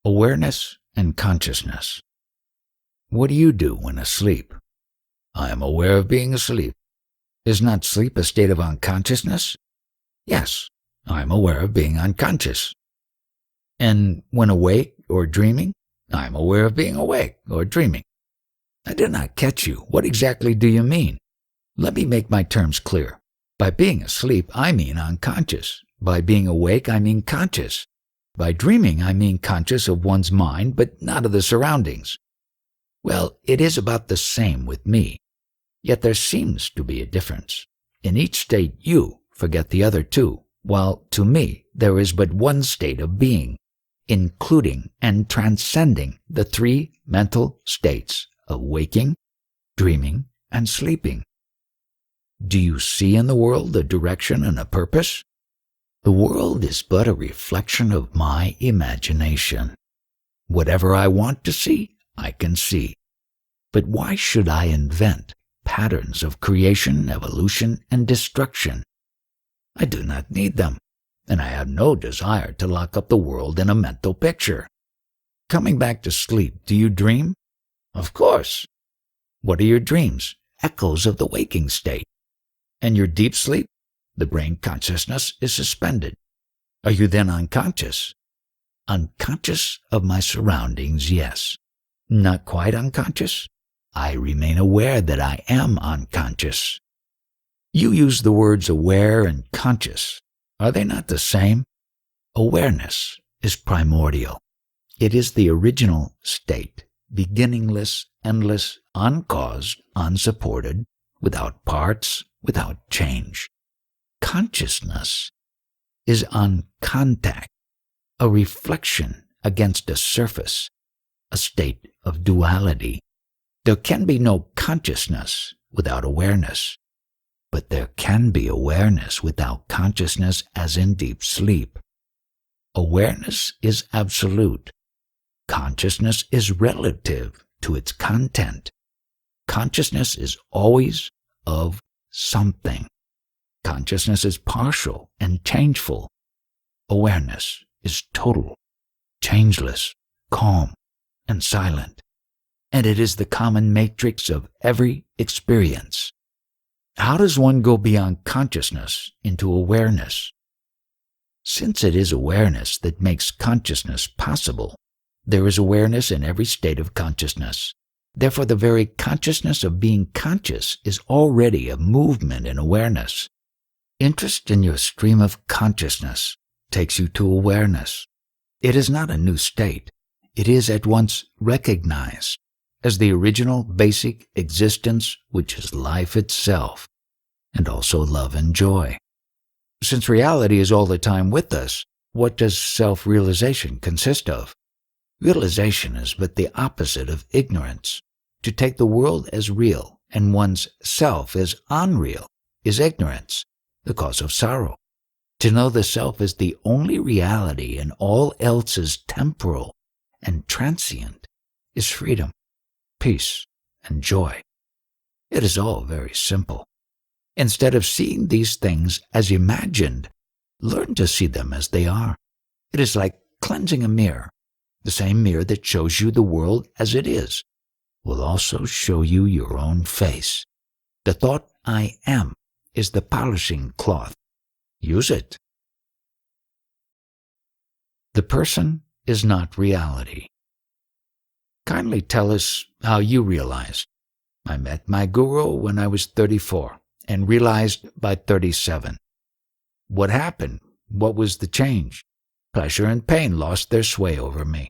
Awareness and consciousness. What do you do when asleep? I am aware of being asleep. Is not sleep a state of unconsciousness? Yes, I am aware of being unconscious. And when awake or dreaming, I am aware of being awake or dreaming. I did not catch you. What exactly do you mean? Let me make my terms clear. By being asleep, I mean unconscious. By being awake, I mean conscious. By dreaming, I mean conscious of one's mind, but not of the surroundings. Well, it is about the same with me. Yet there seems to be a difference. In each state you forget the other two, while to me there is but one state of being, including and transcending the three mental states of waking, dreaming, and sleeping. Do you see in the world a direction and a purpose? The world is but a reflection of my imagination. Whatever I want to see, I can see. But why should I invent patterns of creation, evolution, and destruction? I do not need them, and I have no desire to lock up the world in a mental picture. Coming back to sleep, do you dream? Of course. What are your dreams? Echoes of the waking state. And your deep sleep? The brain consciousness is suspended. Are you then unconscious? Unconscious of my surroundings, yes. Not quite unconscious? I remain aware that I am unconscious. You use the words aware and conscious. Are they not the same? Awareness is primordial. It is the original state, beginningless, endless, uncaused, unsupported, without parts, without change. Consciousness is on contact, a reflection against a surface, a state of duality. There can be no consciousness without awareness, but there can be awareness without consciousness as in deep sleep. Awareness is absolute. Consciousness is relative to its content. Consciousness is always of something. Consciousness is partial and changeful. Awareness is total, changeless, calm, and silent. And it is the common matrix of every experience. How does one go beyond consciousness into awareness? Since it is awareness that makes consciousness possible, there is awareness in every state of consciousness. Therefore, the very consciousness of being conscious is already a movement in awareness. Interest in your stream of consciousness takes you to awareness. It is not a new state. It is at once recognized as the original basic existence, which is life itself, and also love and joy. Since reality is all the time with us, what does self-realization consist of? Realization is but the opposite of ignorance. To take the world as real and one's self as unreal is ignorance, the cause of sorrow. To know the self as the only reality and all else is temporal and transient is freedom, peace, and joy. It is all very simple. Instead of seeing these things as imagined, learn to see them as they are. It is like cleansing a mirror. The same mirror that shows you the world as it is will also show you your own face. The thought I am is the polishing cloth. Use it. The person is not reality. Kindly tell us how you realized. I met my guru when I was 34 and realized by 37. What happened? What was the change? Pleasure and pain lost their sway over me.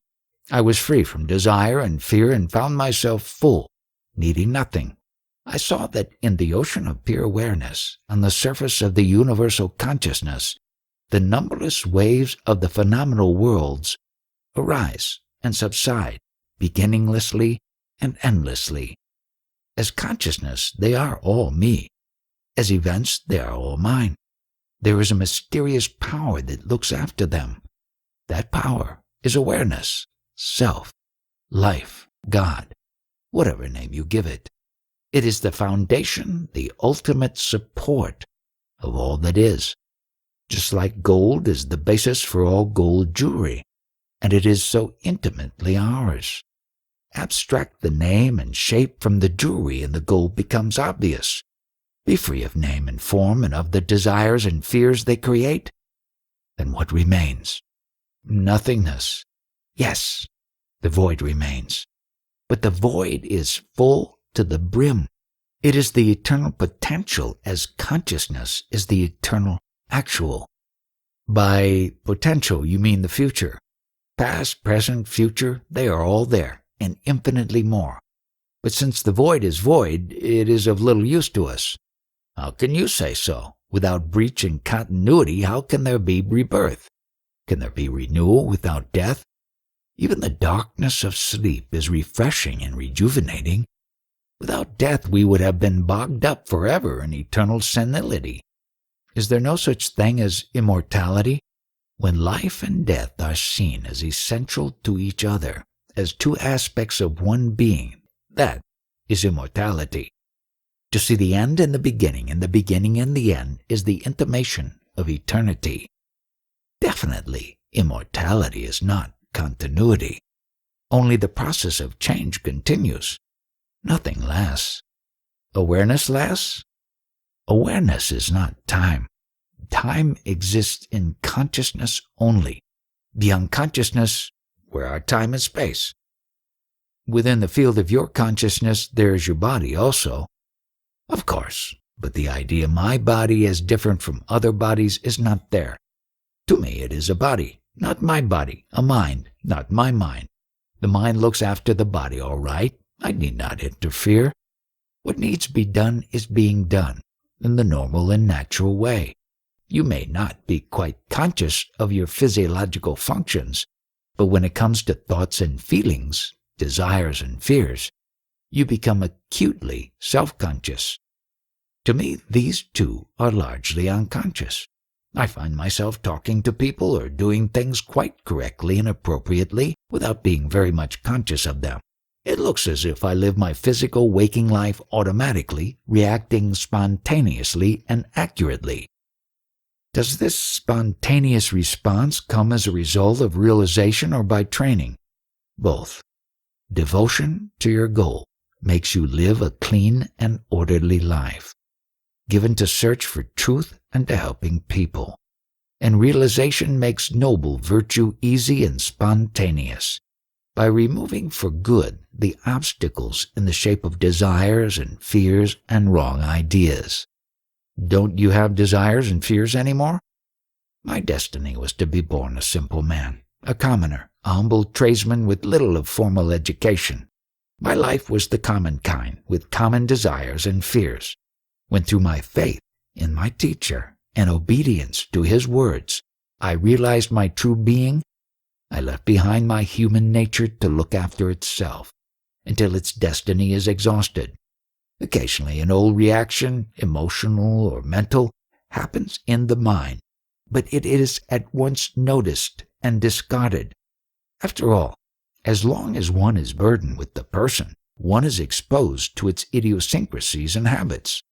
I was free from desire and fear and found myself full, needing nothing. I saw that in the ocean of pure awareness, on the surface of the universal consciousness, the numberless waves of the phenomenal worlds arise and subside, beginninglessly and endlessly. As consciousness, they are all me. As events, they are all mine. There is a mysterious power that looks after them. That power is awareness, self, life, God, whatever name you give it. It is the foundation, the ultimate support of all that is. Just like gold is the basis for all gold jewelry. and it is so intimately ours. Abstract the name and shape from the jewelry and the gold becomes obvious. Be free of name and form and of the desires and fears they create. Then what remains? Nothingness. Yes, the void remains. But the void is full to the brim. It is the eternal potential as consciousness is the eternal actual. By potential, you mean the future. Past, present, future, they are all there, and infinitely more. But since the void is void, it is of little use to us. How can you say so? Without breach in continuity, how can there be rebirth? Can there be renewal without death? Even the darkness of sleep is refreshing and rejuvenating. Without death, we would have been bogged up forever in eternal senility. Is there no such thing as immortality? When life and death are seen as essential to each other, as two aspects of one being, that is immortality. To see the end and the beginning and the end is the intimation of eternity. Definitely, immortality is not continuity. Only the process of change continues. Nothing lasts. Awareness lasts? Awareness is not time. Time exists in consciousness only. Beyond consciousness, where are time and space? Within the field of your consciousness, there is your body also. Of course, but the idea my body as different from other bodies is not there. To me it is a body, not my body, a mind, not my mind. The mind looks after the body all right. I need not interfere. What needs to be done is being done in the normal and natural way. You may not be quite conscious of your physiological functions, but when it comes to thoughts and feelings, desires and fears, you become acutely self-conscious. To me, these two are largely unconscious. I find myself talking to people or doing things quite correctly and appropriately without being very much conscious of them. It looks as if I live my physical waking life automatically, reacting spontaneously and accurately. Does this spontaneous response come as a result of realization or by training? Both. Devotion to your goal makes you live a clean and orderly life, given to search for truth and to helping people. And realization makes noble virtue easy and spontaneous. By removing for good the obstacles in the shape of desires and fears and wrong ideas. Don't you have desires and fears anymore? My destiny was to be born a simple man, a commoner, a humble tradesman with little of formal education. My life was the common kind, with common desires and fears. When through my faith in my teacher and obedience to his words, I realized my true being, I left behind my human nature to look after itself until its destiny is exhausted. Occasionally an old reaction, emotional or mental, happens in the mind, but it is at once noticed and discarded. After all, as long as one is burdened with the person, one is exposed to its idiosyncrasies and habits.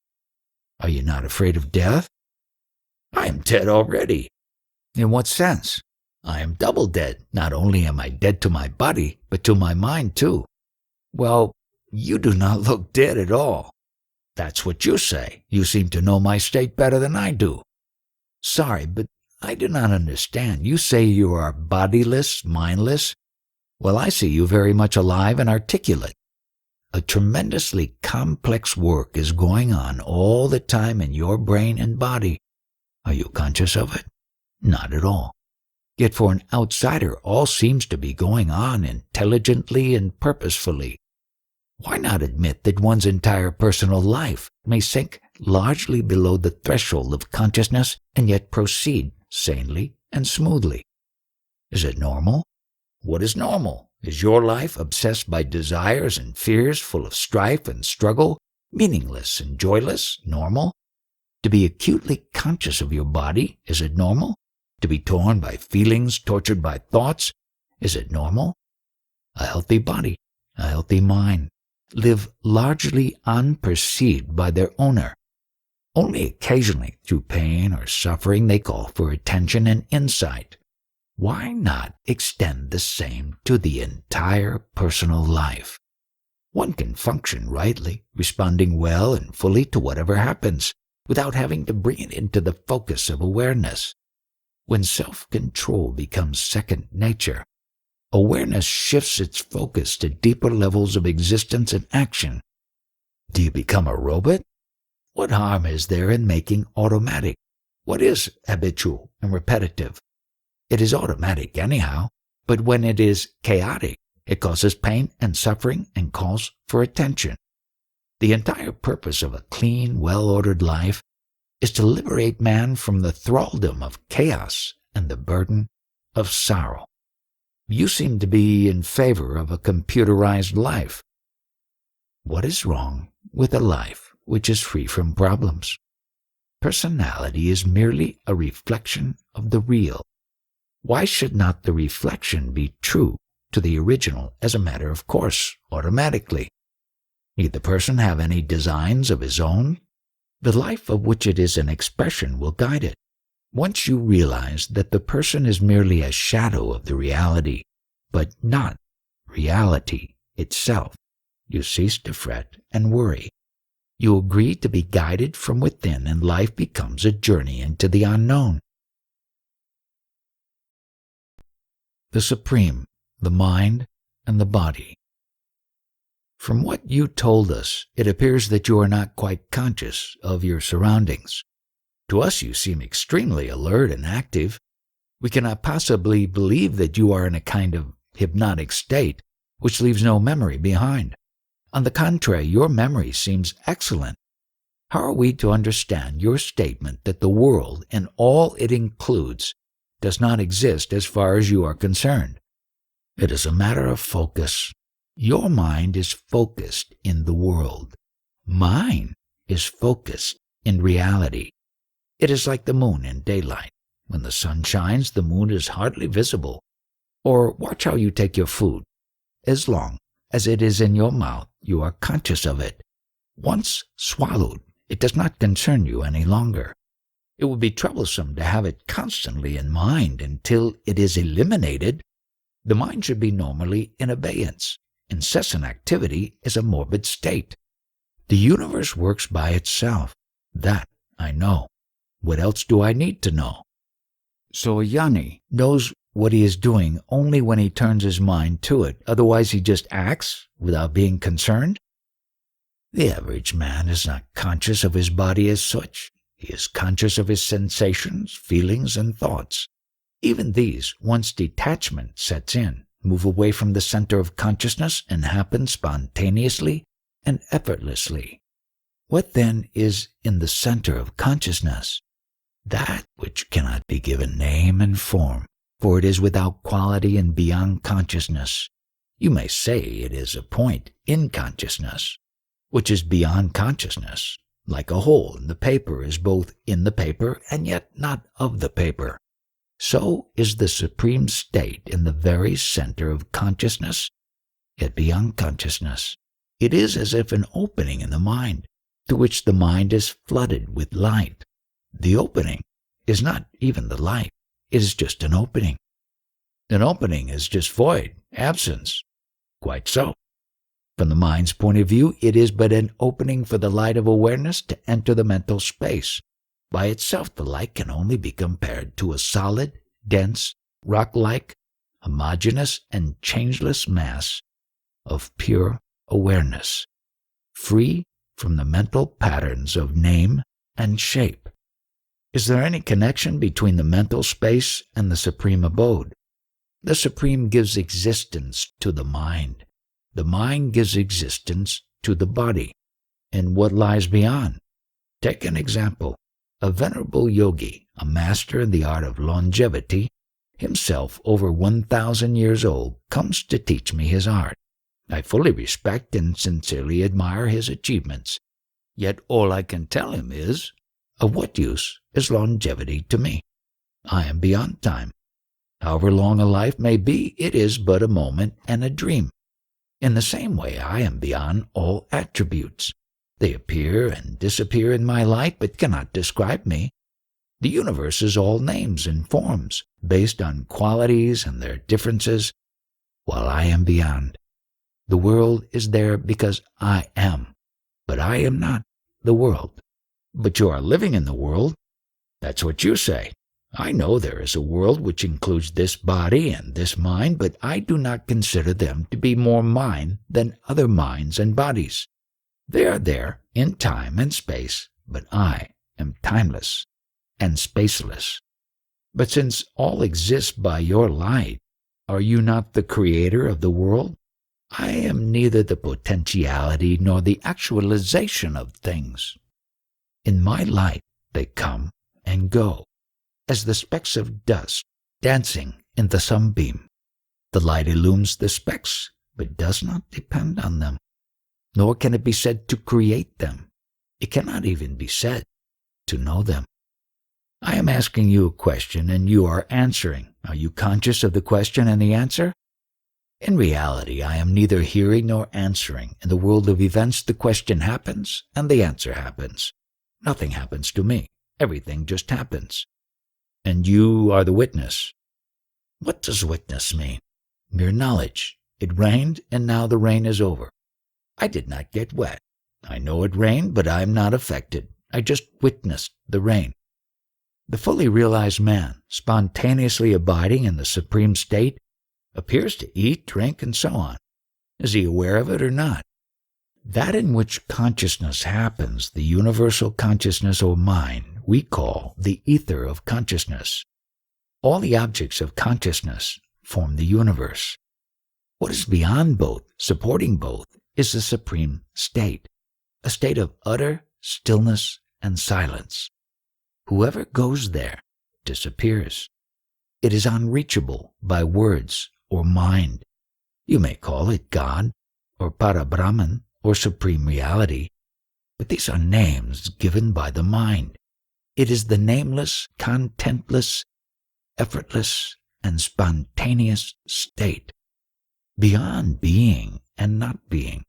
Are you not afraid of death? I am dead already. In what sense? I am double dead. Not only am I dead to my body, but to my mind too. Well, you do not look dead at all. That's what you say. You seem to know my state better than I do. Sorry, but I do not understand. You say you are bodiless, mindless. Well, I see you very much alive and articulate. A tremendously complex work is going on all the time in your brain and body. Are you conscious of it? Not at all. Yet for an outsider, all seems to be going on intelligently and purposefully. Why not admit that one's entire personal life may sink largely below the threshold of consciousness and yet proceed sanely and smoothly? Is it normal? What is normal? Is your life obsessed by desires and fears, full of strife and struggle, meaningless and joyless, normal? To be acutely conscious of your body, is it normal? To be torn by feelings, tortured by thoughts, is it normal? A healthy body, a healthy mind, live largely unperceived by their owner. Only occasionally, through pain or suffering, they call for attention and insight. Why not extend the same to the entire personal life? One can function rightly, responding well and fully to whatever happens, without having to bring it into the focus of awareness. When self-control becomes second nature, awareness shifts its focus to deeper levels of existence and action. Do you become a robot? What harm is there in making automatic? What is habitual and repetitive? It is automatic anyhow, but when it is chaotic, it causes pain and suffering and calls for attention. The entire purpose of a clean, well-ordered life is to liberate man from the thraldom of chaos and the burden of sorrow. You seem to be in favor of a computerized life. What is wrong with a life which is free from problems? Personality is merely a reflection of the real. Why should not the reflection be true to the original as a matter of course, automatically? Need the person have any designs of his own? The life of which it is an expression will guide it. Once you realize that the person is merely a shadow of the reality, but not reality itself, you cease to fret and worry. You agree to be guided from within, and life becomes a journey into the unknown. The Supreme, the mind, and the body. From what you told us, it appears that you are not quite conscious of your surroundings. To us you seem extremely alert and active. We cannot possibly believe that you are in a kind of hypnotic state, which leaves no memory behind. On the contrary, your memory seems excellent. How are we to understand your statement that the world and all it includes does not exist as far as you are concerned? It is a matter of focus. Your mind is focused in the world. Mine is focused in reality. It is like the moon in daylight. When the sun shines, the moon is hardly visible. Or watch how you take your food. As long as it is in your mouth, you are conscious of it. Once swallowed, it does not concern you any longer. It would be troublesome to have it constantly in mind until it is eliminated. The mind should be normally in abeyance. Incessant activity is a morbid state. The universe works by itself. That I know. What else do I need to know? So a jnani knows what he is doing only when he turns his mind to it. Otherwise he just acts without being concerned? The average man is not conscious of his body as such. He is conscious of his sensations, feelings, and thoughts. Even these, once detachment sets in, move away from the center of consciousness and happen spontaneously and effortlessly. What then is in the center of consciousness? That which cannot be given name and form, for it is without quality and beyond consciousness. You may say it is a point in consciousness, which is beyond consciousness, like a hole in the paper is both in the paper and yet not of the paper. So is the supreme state in the very center of consciousness, yet beyond consciousness. It is as if an opening in the mind, through which the mind is flooded with light. The opening is not even the light, it is just an opening. An opening is just void, absence. Quite so. From the mind's point of view, it is but an opening for the light of awareness to enter the mental space. By itself, the light can only be compared to a solid, dense, rock-like, homogeneous, and changeless mass of pure awareness, free from the mental patterns of name and shape. Is there any connection between the mental space and the supreme abode? The supreme gives existence to the mind. The mind gives existence to the body. And what lies beyond? Take an example. A venerable yogi, a master in the art of longevity, himself over 1,000 years old, comes to teach me his art. I fully respect and sincerely admire his achievements. Yet all I can tell him is, of what use is longevity to me? I am beyond time. However long a life may be, it is but a moment and a dream. In the same way, I am beyond all attributes. They appear and disappear in my light, but cannot describe me. The universe is all names and forms, based on qualities and their differences, while I am beyond. The world is there because I am, but I am not the world. But you are living in the world. That's what you say. I know there is a world which includes this body and this mind, but I do not consider them to be more mine than other minds and bodies. They are there in time and space, but I am timeless and spaceless. But since all exists by your light, are you not the creator of the world? I am neither the potentiality nor the actualization of things. In my light they come and go, as the specks of dust dancing in the sunbeam. The light illumes the specks, but does not depend on them, nor can it be said to create them. It cannot even be said to know them. I am asking you a question, and you are answering. Are you conscious of the question and the answer? In reality, I am neither hearing nor answering. In the world of events, the question happens, and the answer happens. Nothing happens to me. Everything just happens. And you are the witness. What does witness mean? Mere knowledge. It rained, and now the rain is over. I did not get wet. I know it rained, but I am not affected. I just witnessed the rain. The fully realized man, spontaneously abiding in the supreme state, appears to eat, drink, and so on. Is he aware of it or not? That in which consciousness happens, the universal consciousness or mind, we call the ether of consciousness. All the objects of consciousness form the universe. What is beyond both, supporting both, is the supreme state, a state of utter stillness and silence. Whoever goes there disappears. It is unreachable by words or mind. You may call it God, or Parabrahman, or Supreme Reality, but these are names given by the mind. It is the nameless, contentless, effortless, and spontaneous state, beyond being and not being.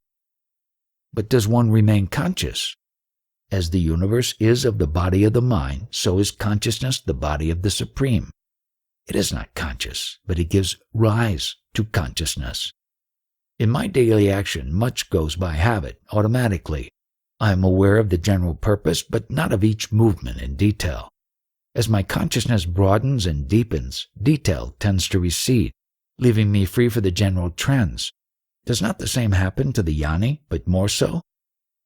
But does one remain conscious? As the universe is of the body of the mind, so is consciousness the body of the Supreme. It is not conscious, but it gives rise to consciousness. In my daily action, much goes by habit, automatically. I am aware of the general purpose, but not of each movement in detail. As my consciousness broadens and deepens, detail tends to recede, leaving me free for the general trends. Does not the same happen to the jnani, but more so?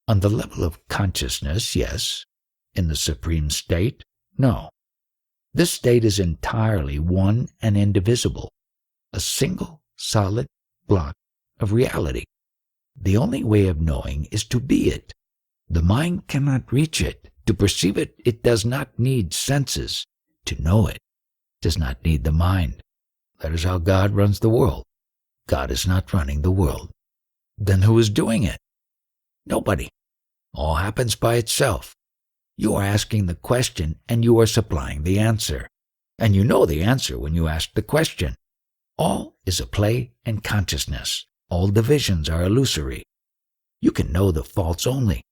On the level of consciousness, yes. In the supreme state, no. This state is entirely one and indivisible, a single, solid block of reality. The only way of knowing is to be it. The mind cannot reach it. To perceive it, it does not need senses. To know it does not need the mind. That is how God runs the world. God is not running the world. Then who is doing it? Nobody. All happens by itself. You are asking the question, and you are supplying the answer. And you know the answer when you ask the question. All is a play and consciousness. All divisions are illusory. You can know the false only.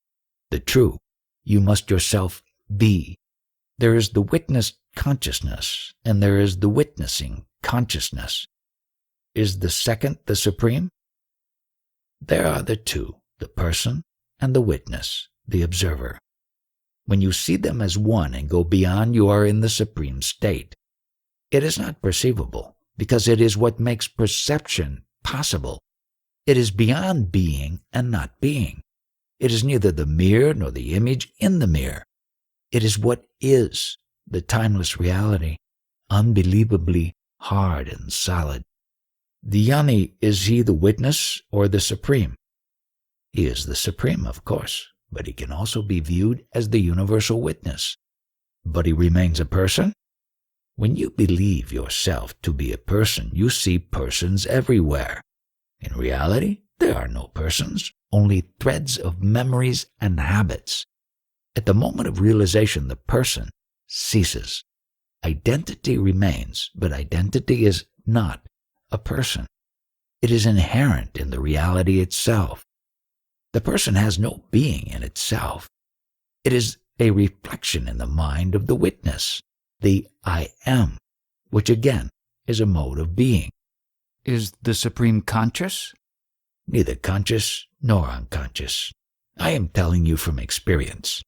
The true, you must yourself be. There is the witnessed consciousness, and there is the witnessing consciousness. Is the second the supreme? There are the two, the person and the witness, the observer. When you see them as one and go beyond, you are in the supreme state. It is not perceivable, because it is what makes perception possible. It is beyond being and not being. It is neither the mirror nor the image in the mirror. It is what is, the timeless reality, unbelievably hard and solid. The jnani, is he the witness or the supreme? He is the supreme, of course, but he can also be viewed as the universal witness. But he remains a person? When you believe yourself to be a person, you see persons everywhere. In reality, there are no persons, only threads of memories and habits. At the moment of realization, the person ceases. Identity remains, but identity is not a person. It is inherent in the reality itself. The person has no being in itself. It is a reflection in the mind of the witness, the I am, which again is a mode of being. Is the Supreme conscious? Neither conscious nor unconscious. I am telling you from experience.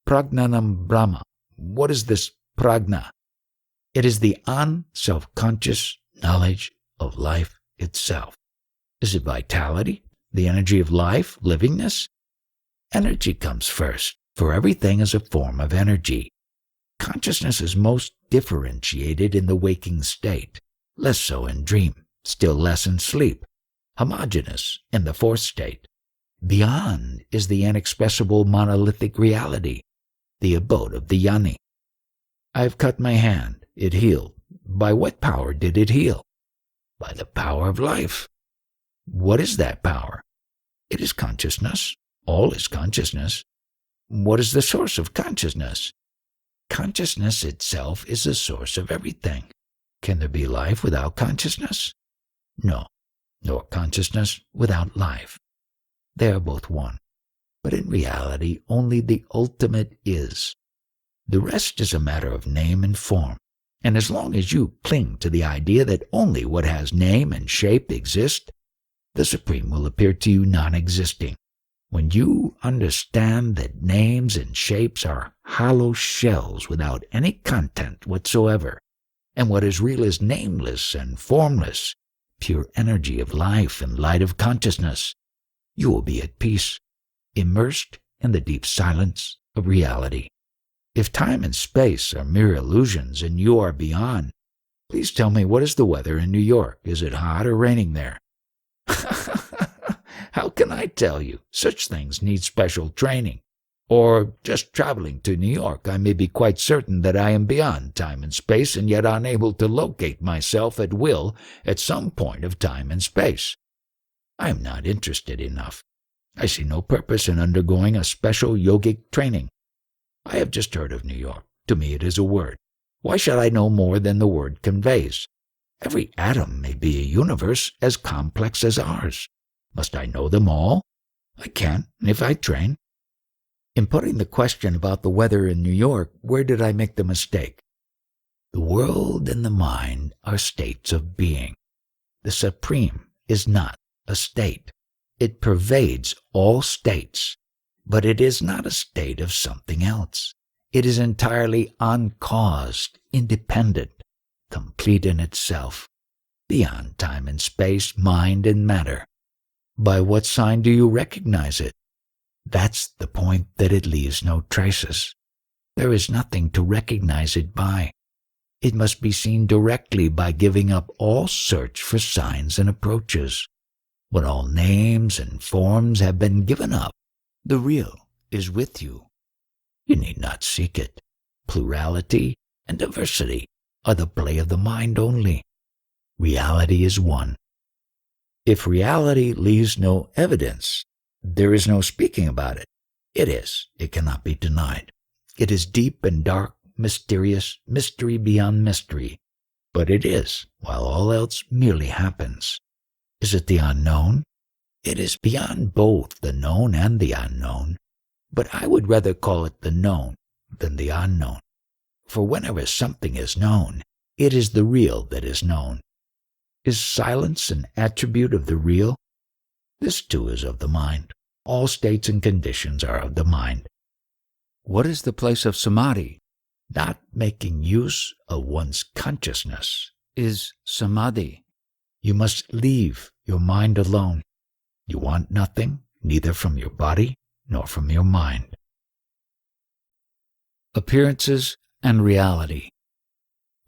Pragnanam Brahma. What is this prajna? It is the unself-conscious knowledge of life itself. Is it vitality, the energy of life, livingness? Energy comes first, for everything is a form of energy. Consciousness is most differentiated in the waking state, less so in dream, still less in sleep, homogeneous in the fourth state. Beyond is the inexpressible monolithic reality, the abode of the yoni. I have cut my hand, it healed. By what power did it heal? By the power of life. What is that power? It is consciousness. All is consciousness. What is the source of consciousness? Consciousness itself is the source of everything. Can there be life without consciousness? No, nor consciousness without life. They are both one, but in reality only the ultimate is. The rest is a matter of name and form, and as long as you cling to the idea that only what has name and shape exists, the Supreme will appear to you non-existing. When you understand that names and shapes are hollow shells without any content whatsoever, and what is real is nameless and formless, pure energy of life and light of consciousness, you will be at peace, immersed in the deep silence of reality. If time and space are mere illusions and you are beyond, please tell me, what is the weather in New York? Is it hot or raining there? How can I tell you? Such things need special training. Or just traveling to New York, I may be quite certain that I am beyond time and space and yet unable to locate myself at will at some point of time and space. I am not interested enough. I see no purpose in undergoing a special yogic training. I have just heard of New York. To me it is a word. Why should I know more than the word conveys? Every atom may be a universe as complex as ours. Must I know them all? I can, if I train. In putting the question about the weather in New York, where did I make the mistake? The world and the mind are states of being. The Supreme is not a state. It pervades all states, but it is not a state of something else. It is entirely uncaused, independent, complete in itself, beyond time and space, mind and matter. By what sign do you recognize it? That's the point, that it leaves no traces. There is nothing to recognize it by. It must be seen directly by giving up all search for signs and approaches. When all names and forms have been given up, the real is with you. You need not seek it. Plurality and diversity are the play of the mind only. Reality is one. If reality leaves no evidence, there is no speaking about it. It is. It cannot be denied. It is deep and dark, mysterious, mystery beyond mystery. But it is, while all else merely happens. Is it the unknown? It is beyond both the known and the unknown. But I would rather call it the known than the unknown. For whenever something is known, it is the real that is known. Is silence an attribute of the real? This too is of the mind. All states and conditions are of the mind. What is the place of samadhi? Not making use of one's consciousness Is samadhi. You must leave your mind alone. You want nothing, neither from your body nor from your mind. Appearances and reality.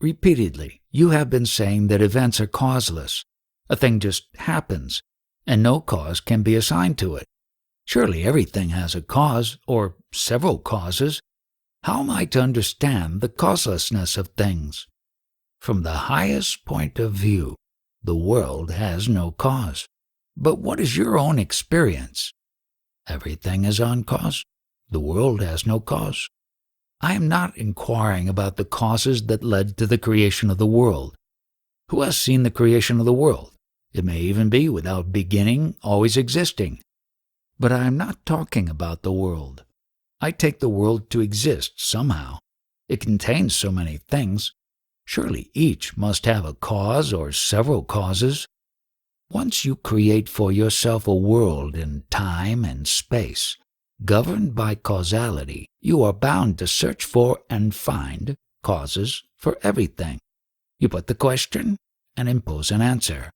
Repeatedly, you have been saying that events are causeless. A thing just happens, and no cause can be assigned to it. Surely everything has a cause, or several causes. How am I to understand the causelessness of things? From the highest point of view, the world has no cause. But what is your own experience? Everything is uncaused. The world has no cause. I am not inquiring about the causes that led to the creation of the world. Who has seen the creation of the world? It may even be without beginning, always existing. But I am not talking about the world. I take the world to exist somehow. It contains so many things. Surely each must have a cause or several causes. Once you create for yourself a world in time and space, governed by causality, you are bound to search for and find causes for everything. You put the question and impose an answer.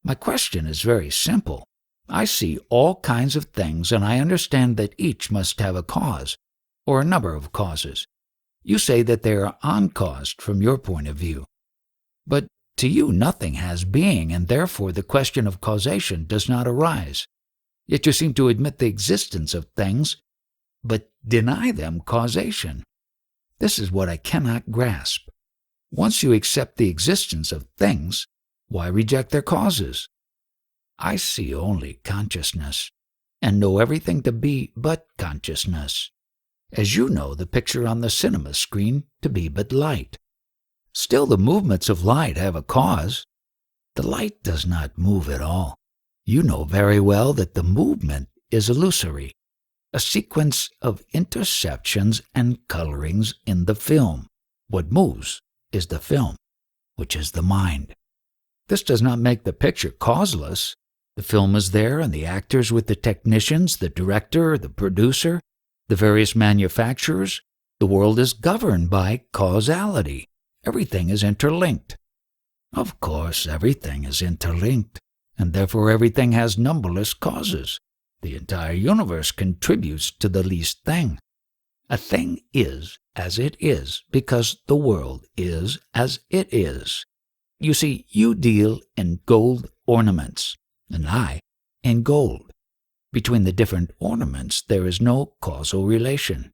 My question is very simple. I see all kinds of things and I understand that each must have a cause, or a number of causes. You say that they are uncaused from your point of view. But to you nothing has being, and therefore the question of causation does not arise. Yet you seem to admit the existence of things, but deny them causation. This is what I cannot grasp. Once you accept the existence of things, why reject their causes? I see only consciousness, and know everything to be but consciousness, as you know the picture on the cinema screen to be but light. Still the movements of light have a cause. The light does not move at all. You know very well that the movement is illusory, a sequence of interceptions and colorings in the film. What moves is the film, which is the mind. This does not make the picture causeless. The film is there, and the actors with the technicians, the director, the producer, the various manufacturers. The world is governed by causality. Everything is interlinked. Of course, everything is interlinked, and therefore everything has numberless causes. The entire universe contributes to the least thing. A thing is as it is because the world is as it is. You see, you deal in gold ornaments, and I in gold. Between the different ornaments there is no causal relation.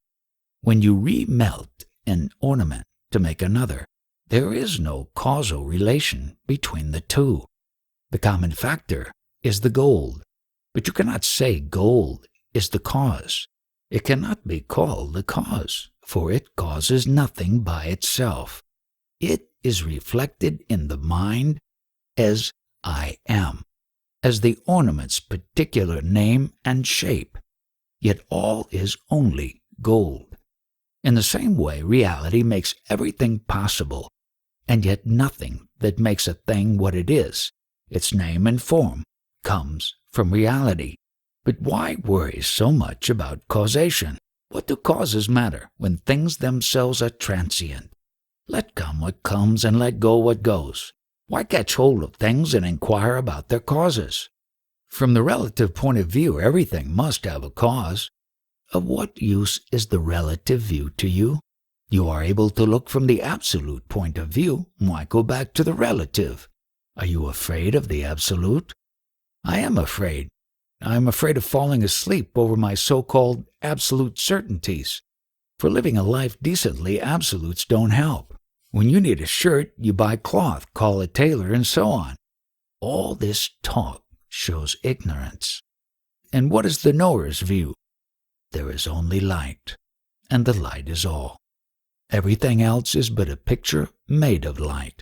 When you remelt an ornament to make another, there is no causal relation between the two. The common factor is the gold, but you cannot say gold is the cause. It cannot be called the cause, for it causes nothing by itself. It is reflected in the mind as I am, as the ornament's particular name and shape, yet all is only gold. In the same way, reality makes everything possible, and yet nothing that makes a thing what it is, its name and form, comes from reality. But why worry so much about causation? What do causes matter when things themselves are transient? Let come what comes and let go what goes. Why catch hold of things and inquire about their causes? From the relative point of view, everything must have a cause. Of what use is the relative view to you? You are able to look from the absolute point of view. Why go back to the relative? Are you afraid of the absolute? I am afraid. I am afraid of falling asleep over my so-called absolute certainties. For living a life decently, absolutes don't help. When you need a shirt, you buy cloth, call a tailor, and so on. All this talk shows ignorance. And what is the knower's view? There is only light, and the light is all. Everything else is but a picture made of light.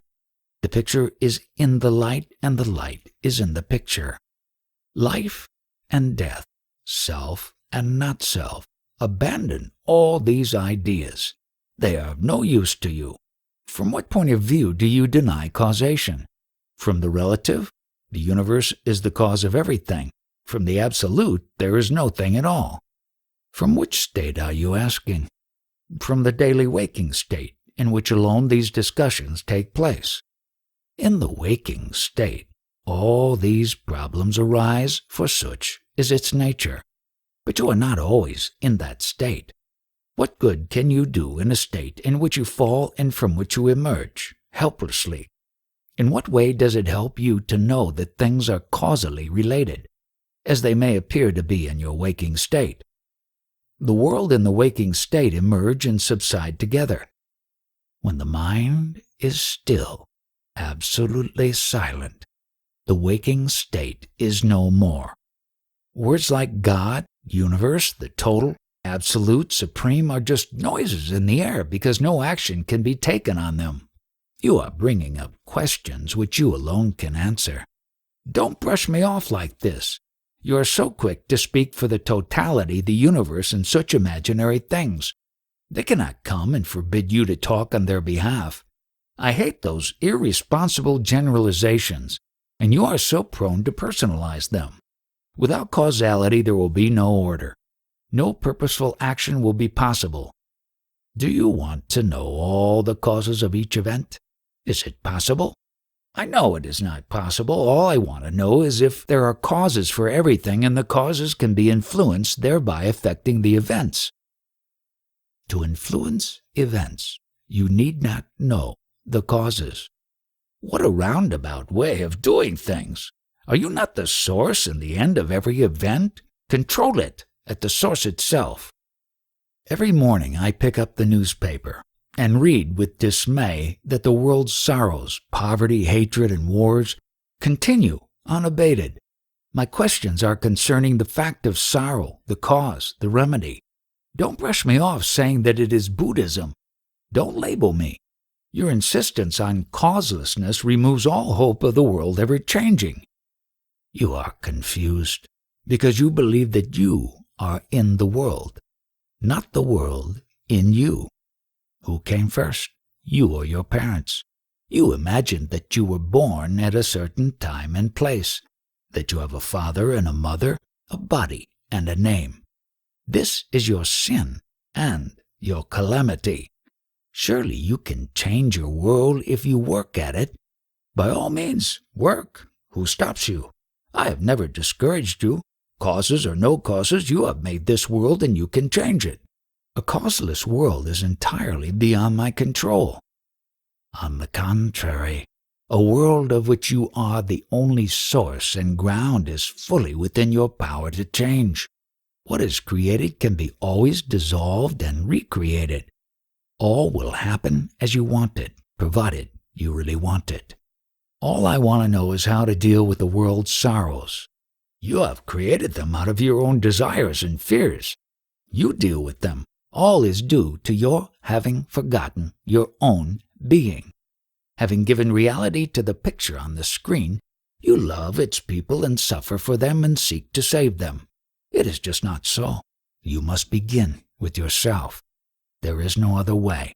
The picture is in the light, and the light is in the picture. Life and death, self and not self. Abandon all these ideas. They are of no use to you. From what point of view do you deny causation? From the relative, the universe is the cause of everything. From the absolute, there is no thing at all. From which state are you asking? From the daily waking state, in which alone these discussions take place. In the waking state, all these problems arise, for such is its nature. But you are not always in that state. What good can you do in a state in which you fall and from which you emerge, helplessly? In what way does it help you to know that things are causally related, as they may appear to be in your waking state? The world and the waking state emerge and subside together. When the mind is still, absolutely silent, the waking state is no more. Words like God, universe, the total, absolute, supreme are just noises in the air because no action can be taken on them. You are bringing up questions which you alone can answer. Don't brush me off like this. You are so quick to speak for the totality, the universe, and such imaginary things. They cannot come and forbid you to talk on their behalf. I hate those irresponsible generalizations, and you are so prone to personalize them. Without causality, there will be no order. No purposeful action will be possible. Do you want to know all the causes of each event? Is it possible? I know it is not possible. All I want to know is if there are causes for everything and the causes can be influenced, thereby affecting the events. To influence events, you need not know the causes. What a roundabout way of doing things! Are you not the source and the end of every event? Control it at the source itself. Every morning I pick up the newspaper and read with dismay that the world's sorrows, poverty, hatred, and wars continue unabated. My questions are concerning the fact of sorrow, the cause, the remedy. Don't brush me off saying that it is Buddhism. Don't label me. Your insistence on causelessness removes all hope of the world ever changing. You are confused because you believe that you are in the world, not the world in you. Who came first, you or your parents? You imagined that you were born at a certain time and place, that you have a father and a mother, a body and a name. This is your sin and your calamity. Surely you can change your world if you work at it. By all means, work. Who stops you? I have never discouraged you. Causes or no causes, you have made this world and you can change it. A causeless world is entirely beyond my control. On the contrary, a world of which you are the only source and ground is fully within your power to change. What is created can be always dissolved and recreated. All will happen as you want it, provided you really want it. All I want to know is how to deal with the world's sorrows. You have created them out of your own desires and fears. You deal with them. All is due to your having forgotten your own being. Having given reality to the picture on the screen, you love its people and suffer for them and seek to save them. It is just not so. You must begin with yourself. There is no other way.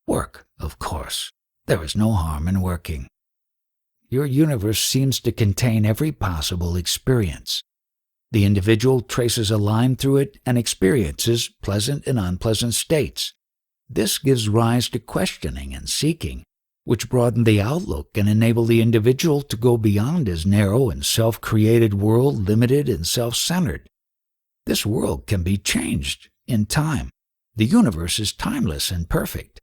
Work, of course. There is no harm in working. Your universe seems to contain every possible experience. The individual traces a line through it and experiences pleasant and unpleasant states. This gives rise to questioning and seeking, which broaden the outlook and enable the individual to go beyond his narrow and self-created world, limited and self-centered. This world can be changed in time. The universe is timeless and perfect.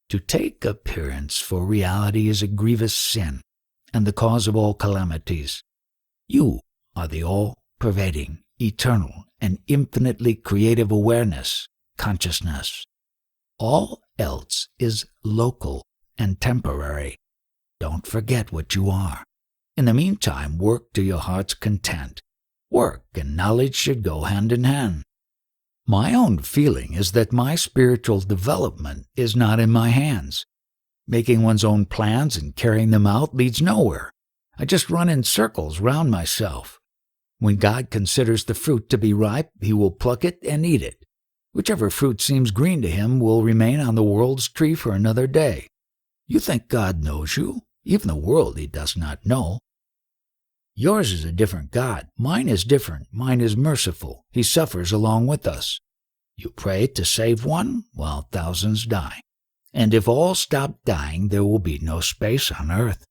To take appearance for reality is a grievous sin and the cause of all calamities. You are the all-pervading, eternal, and infinitely creative awareness, consciousness. All else is local and temporary. Don't forget what you are. In the meantime, work to your heart's content. Work and knowledge should go hand in hand. My own feeling is that my spiritual development is not in my hands. Making one's own plans and carrying them out leads nowhere. I just run in circles round myself. When God considers the fruit to be ripe, he will pluck it and eat it. Whichever fruit seems green to him will remain on the world's tree for another day. You think God knows you? Even the world he does not know. Yours is a different God. Mine is different. Mine is merciful. He suffers along with us. You pray to save one while thousands die. And if all stop dying, there will be no space on earth.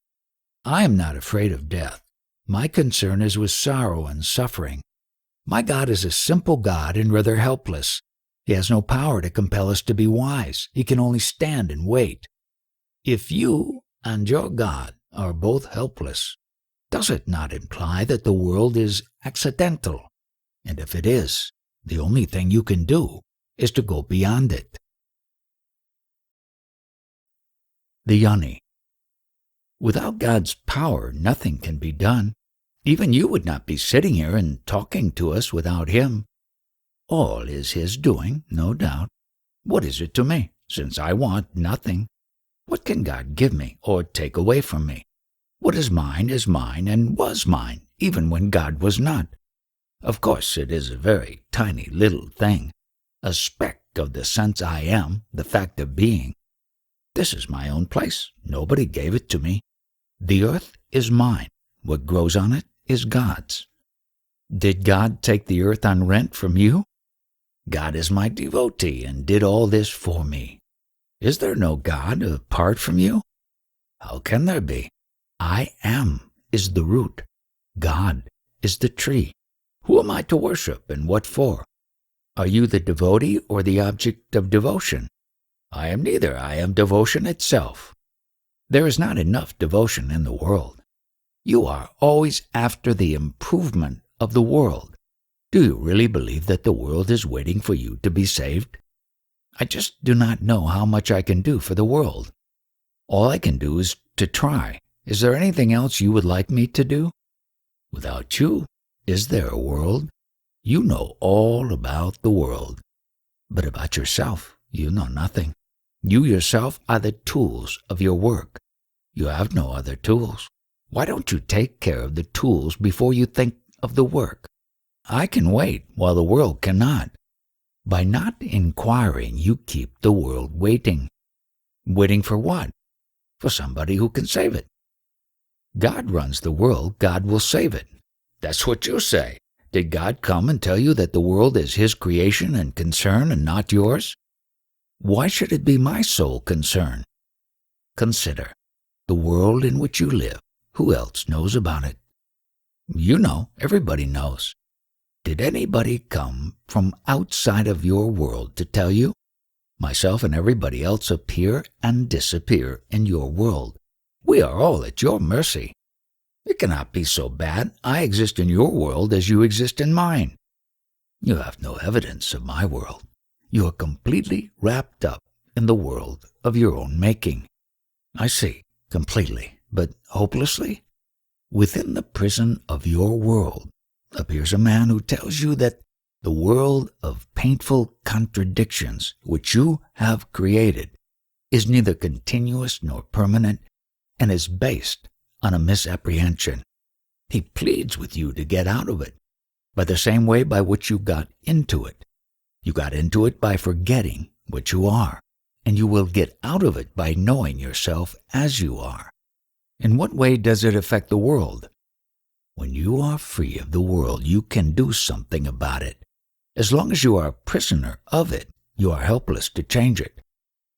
I am not afraid of death. My concern is with sorrow and suffering. My God is a simple God and rather helpless. He has no power to compel us to be wise. He can only stand and wait. If you and your God are both helpless, does it not imply that the world is accidental? And if it is, the only thing you can do is to go beyond it. The Yoni. Without God's power, nothing can be done. Even you would not be sitting here and talking to us without him. All is his doing, no doubt. What is it to me, since I want nothing? What can God give me or take away from me? What is mine and was mine even when God was not. Of course, it is a very tiny little thing, a speck of the sense I am, the fact of being. This is my own place. Nobody gave it to me. The earth is mine. What grows on it is God's. Did God take the earth on rent from you? God is my devotee and did all this for me. Is there no God apart from you? How can there be? I am is the root. God is the tree. Who am I to worship and what for? Are you the devotee or the object of devotion? I am neither. I am devotion itself. There is not enough devotion in the world. You are always after the improvement of the world. Do you really believe that the world is waiting for you to be saved? I just do not know how much I can do for the world. All I can do is to try. Is there anything else you would like me to do? Without you, is there a world? You know all about the world. But about yourself, you know nothing. You yourself are the tools of your work. You have no other tools. Why don't you take care of the tools before you think of the work? I can wait while the world cannot. By not inquiring, you keep the world waiting. Waiting for what? For somebody who can save it. God runs the world, God will save it. That's what you say. Did God come and tell you that the world is His creation and concern and not yours? Why should it be my sole concern? Consider, the world in which you live, who else knows about it? You know, everybody knows. Did anybody come from outside of your world to tell you? Myself and everybody else appear and disappear in your world. We are all at your mercy. It cannot be so bad. I exist in your world as you exist in mine. You have no evidence of my world. You are completely wrapped up in the world of your own making. I see, completely, but hopelessly? Within the prison of your world appears a man who tells you that the world of painful contradictions which you have created is neither continuous nor permanent and is based on a misapprehension. He pleads with you to get out of it by the same way by which you got into it. You got into it by forgetting what you are, and you will get out of it by knowing yourself as you are. In what way does it affect the world? When you are free of the world, you can do something about it. As long as you are a prisoner of it, you are helpless to change it.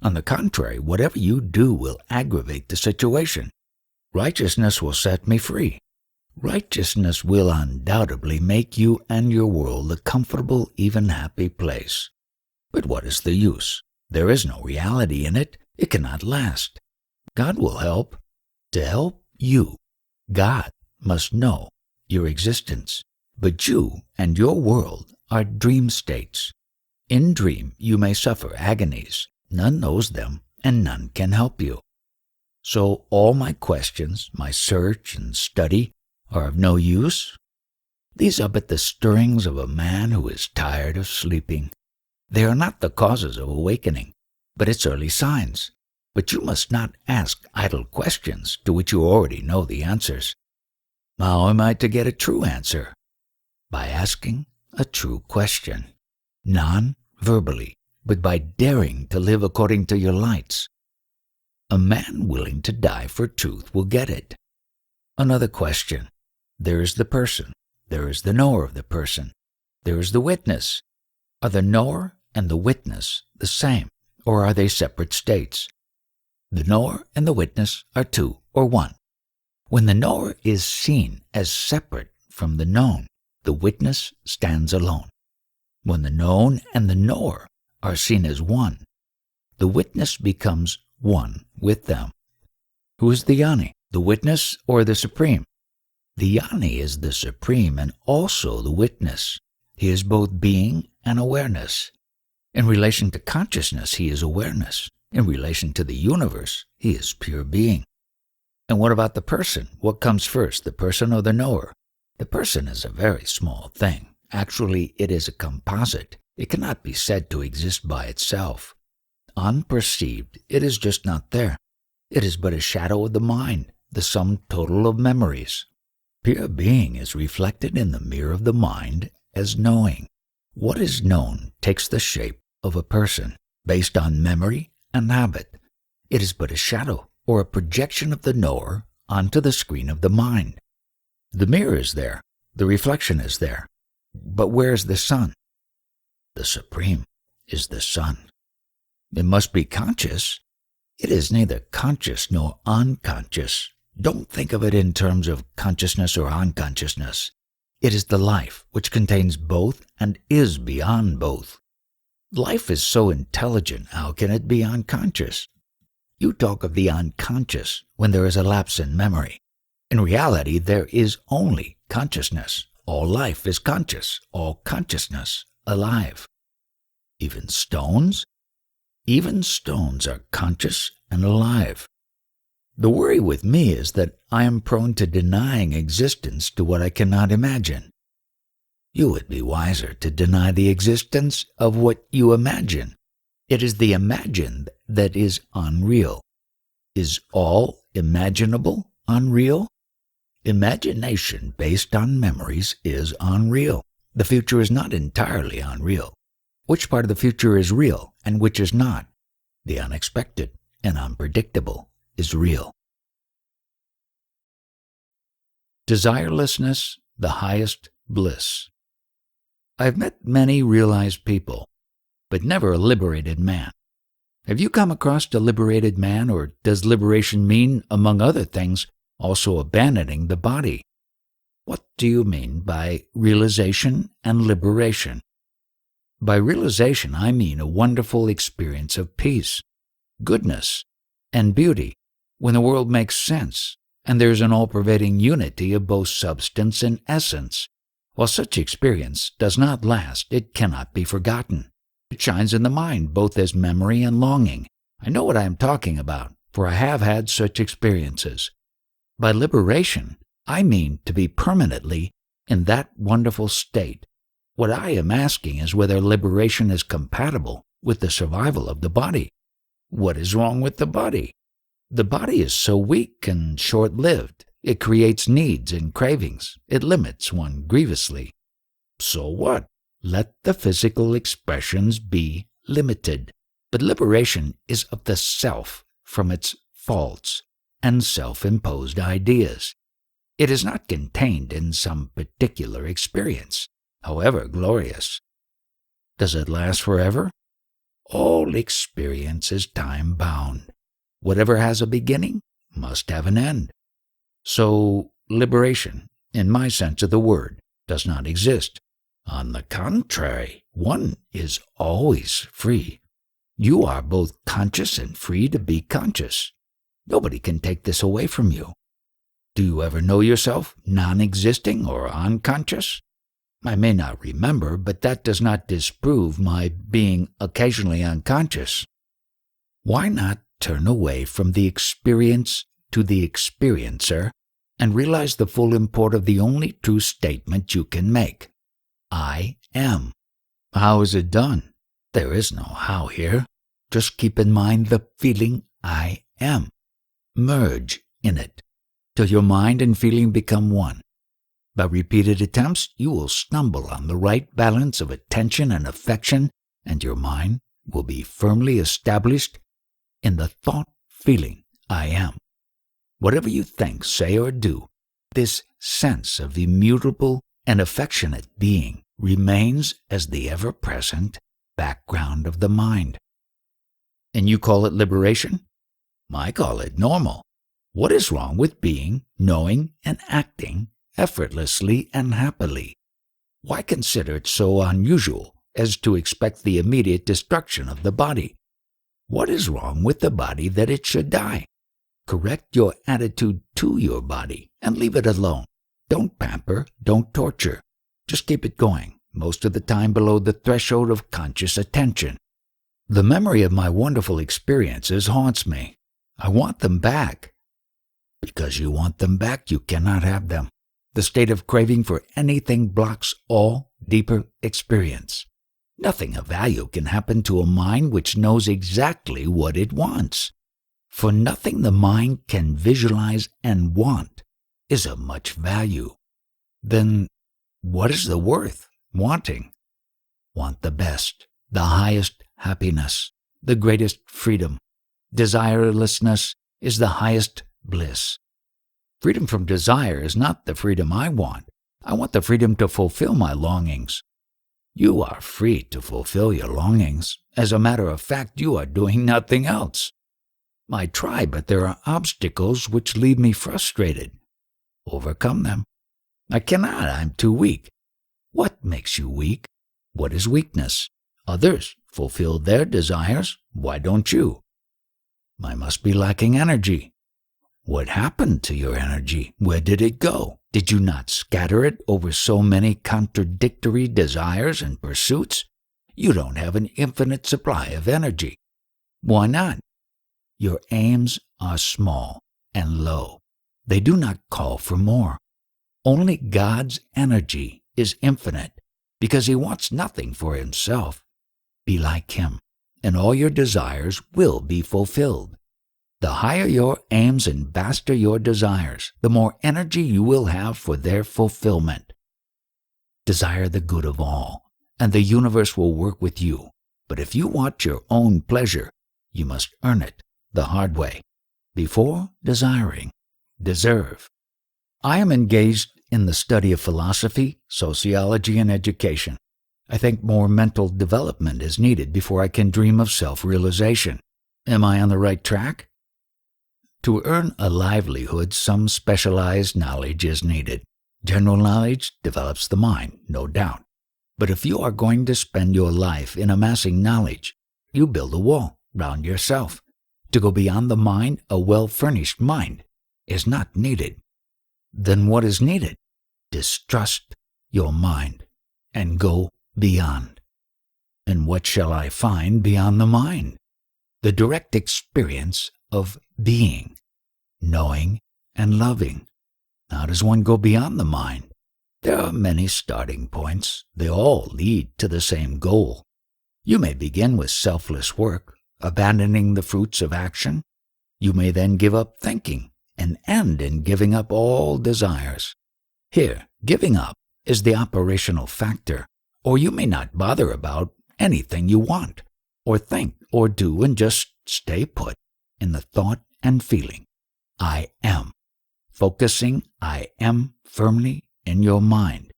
On the contrary, whatever you do will aggravate the situation. Righteousness will set me free. Righteousness will undoubtedly make you and your world a comfortable, even happy place. But what is the use? There is no reality in it. It cannot last. God will help. To help you, God must know your existence. But you and your world are dream states. In dream, you may suffer agonies. None knows them, and none can help you. So all my questions, my search and study, are of no use? These are but the stirrings of a man who is tired of sleeping. They are not the causes of awakening, but its early signs. But you must not ask idle questions to which you already know the answers. How am I to get a true answer? By asking a true question, non-verbally, but by daring to live according to your lights. A man willing to die for truth will get it. Another question. There is the person. There is the knower of the person. There is the witness. Are the knower and the witness the same, or are they separate states? The knower and the witness are two or one. When the knower is seen as separate from the known, the witness stands alone. When the known and the knower are seen as one, the witness becomes one with them. Who is the Jnani, the witness or the Supreme? The Jnani is the Supreme and also the witness. He is both being and awareness. In relation to consciousness, he is awareness. In relation to the universe, he is pure being. And what about the person? What comes first, the person or the knower? The person is a very small thing. Actually, it is a composite. It cannot be said to exist by itself. Unperceived, it is just not there. It is but a shadow of the mind, the sum total of memories. Pure being is reflected in the mirror of the mind as knowing. What is known takes the shape of a person based on memory and habit. It is but a shadow or a projection of the knower onto the screen of the mind. The mirror is there, the reflection is there, but where is the sun? The Supreme is the sun. It must be conscious. It is neither conscious nor unconscious. Don't think of it in terms of consciousness or unconsciousness. It is the life which contains both and is beyond both. Life is so intelligent, how can it be unconscious? You talk of the unconscious when there is a lapse in memory. In reality, there is only consciousness. All life is conscious, all consciousness alive. Even stones? Even stones are conscious and alive. The worry with me is that I am prone to denying existence to what I cannot imagine. You would be wiser to deny the existence of what you imagine. It is the imagined that is unreal. Is all imaginable unreal? Imagination based on memories is unreal. The future is not entirely unreal. Which part of the future is real and which is not? The unexpected and unpredictable is real. Desirelessness, the highest bliss. I have met many realized people, but never a liberated man. Have you come across a liberated man, or does liberation mean, among other things, also abandoning the body? What do you mean by realization and liberation? By realization, I mean a wonderful experience of peace, goodness, and beauty, when the world makes sense, and there is an all-pervading unity of both substance and essence. While such experience does not last, it cannot be forgotten. It shines in the mind both as memory and longing. I know what I am talking about, for I have had such experiences. By liberation, I mean to be permanently in that wonderful state. What I am asking is whether liberation is compatible with the survival of the body. What is wrong with the body? The body is so weak and short-lived. It creates needs and cravings. It limits one grievously. So what? Let the physical expressions be limited. But liberation is of the self from its faults and self-imposed ideas. It is not contained in some particular experience, however glorious. Does it last forever? All experience is time-bound. Whatever has a beginning must have an end. So, liberation, in my sense of the word, does not exist. On the contrary, one is always free. You are both conscious and free to be conscious. Nobody can take this away from you. Do you ever know yourself non-existing or unconscious? I may not remember, but that does not disprove my being occasionally unconscious. Why not turn away from the experience to the experiencer and realize the full import of the only true statement you can make? I am. How is it done? There is no how here. Just keep in mind the feeling I am. Merge in it till your mind and feeling become one. By repeated attempts, you will stumble on the right balance of attention and affection, and your mind will be firmly established in the thought-feeling I am. Whatever you think, say, or do, this sense of immutable and affectionate being remains as the ever-present background of the mind. And you call it liberation? I call it normal. What is wrong with being, knowing, and acting effortlessly and happily? Why consider it so unusual as to expect the immediate destruction of the body? What is wrong with the body that it should die? Correct your attitude to your body and leave it alone. Don't pamper, don't torture. Just keep it going, most of the time below the threshold of conscious attention. The memory of my wonderful experiences haunts me. I want them back. Because you want them back, you cannot have them. The state of craving for anything blocks all deeper experience. Nothing of value can happen to a mind which knows exactly what it wants. For nothing the mind can visualize and want is of much value. Then what is the worth wanting? Want the best, the highest happiness, the greatest freedom. Desirelessness is the highest bliss. Freedom from desire is not the freedom I want. I want the freedom to fulfill my longings. You are free to fulfill your longings. As a matter of fact, you are doing nothing else. I try, but there are obstacles which leave me frustrated. Overcome them. I cannot, I'm too weak. What makes you weak? What is weakness? Others fulfill their desires. Why don't you? I must be lacking energy. What happened to your energy? Where did it go? Did you not scatter it over so many contradictory desires and pursuits? You don't have an infinite supply of energy. Why not? Your aims are small and low. They do not call for more. Only God's energy is infinite because He wants nothing for Himself. Be like Him, and all your desires will be fulfilled. The higher your aims and vaster your desires, the more energy you will have for their fulfillment. Desire the good of all, and the universe will work with you. But if you want your own pleasure, you must earn it the hard way. Before desiring, deserve. I am engaged in the study of philosophy, sociology, and education. I think more mental development is needed before I can dream of self-realization. Am I on the right track? To earn a livelihood, some specialized knowledge is needed. General knowledge develops the mind, no doubt. But if you are going to spend your life in amassing knowledge, you build a wall round yourself. To go beyond the mind, a well-furnished mind, is not needed. Then what is needed? Distrust your mind and go beyond. And what shall I find beyond the mind? The direct experience of being, knowing, and loving. How does one go beyond the mind? There are many starting points. They all lead to the same goal. You may begin with selfless work, abandoning the fruits of action. You may then give up thinking and end in giving up all desires. Here, giving up is the operational factor, or you may not bother about anything you want, or think or do, and just stay put in the thought and feeling, I am. Focusing I am firmly in your mind.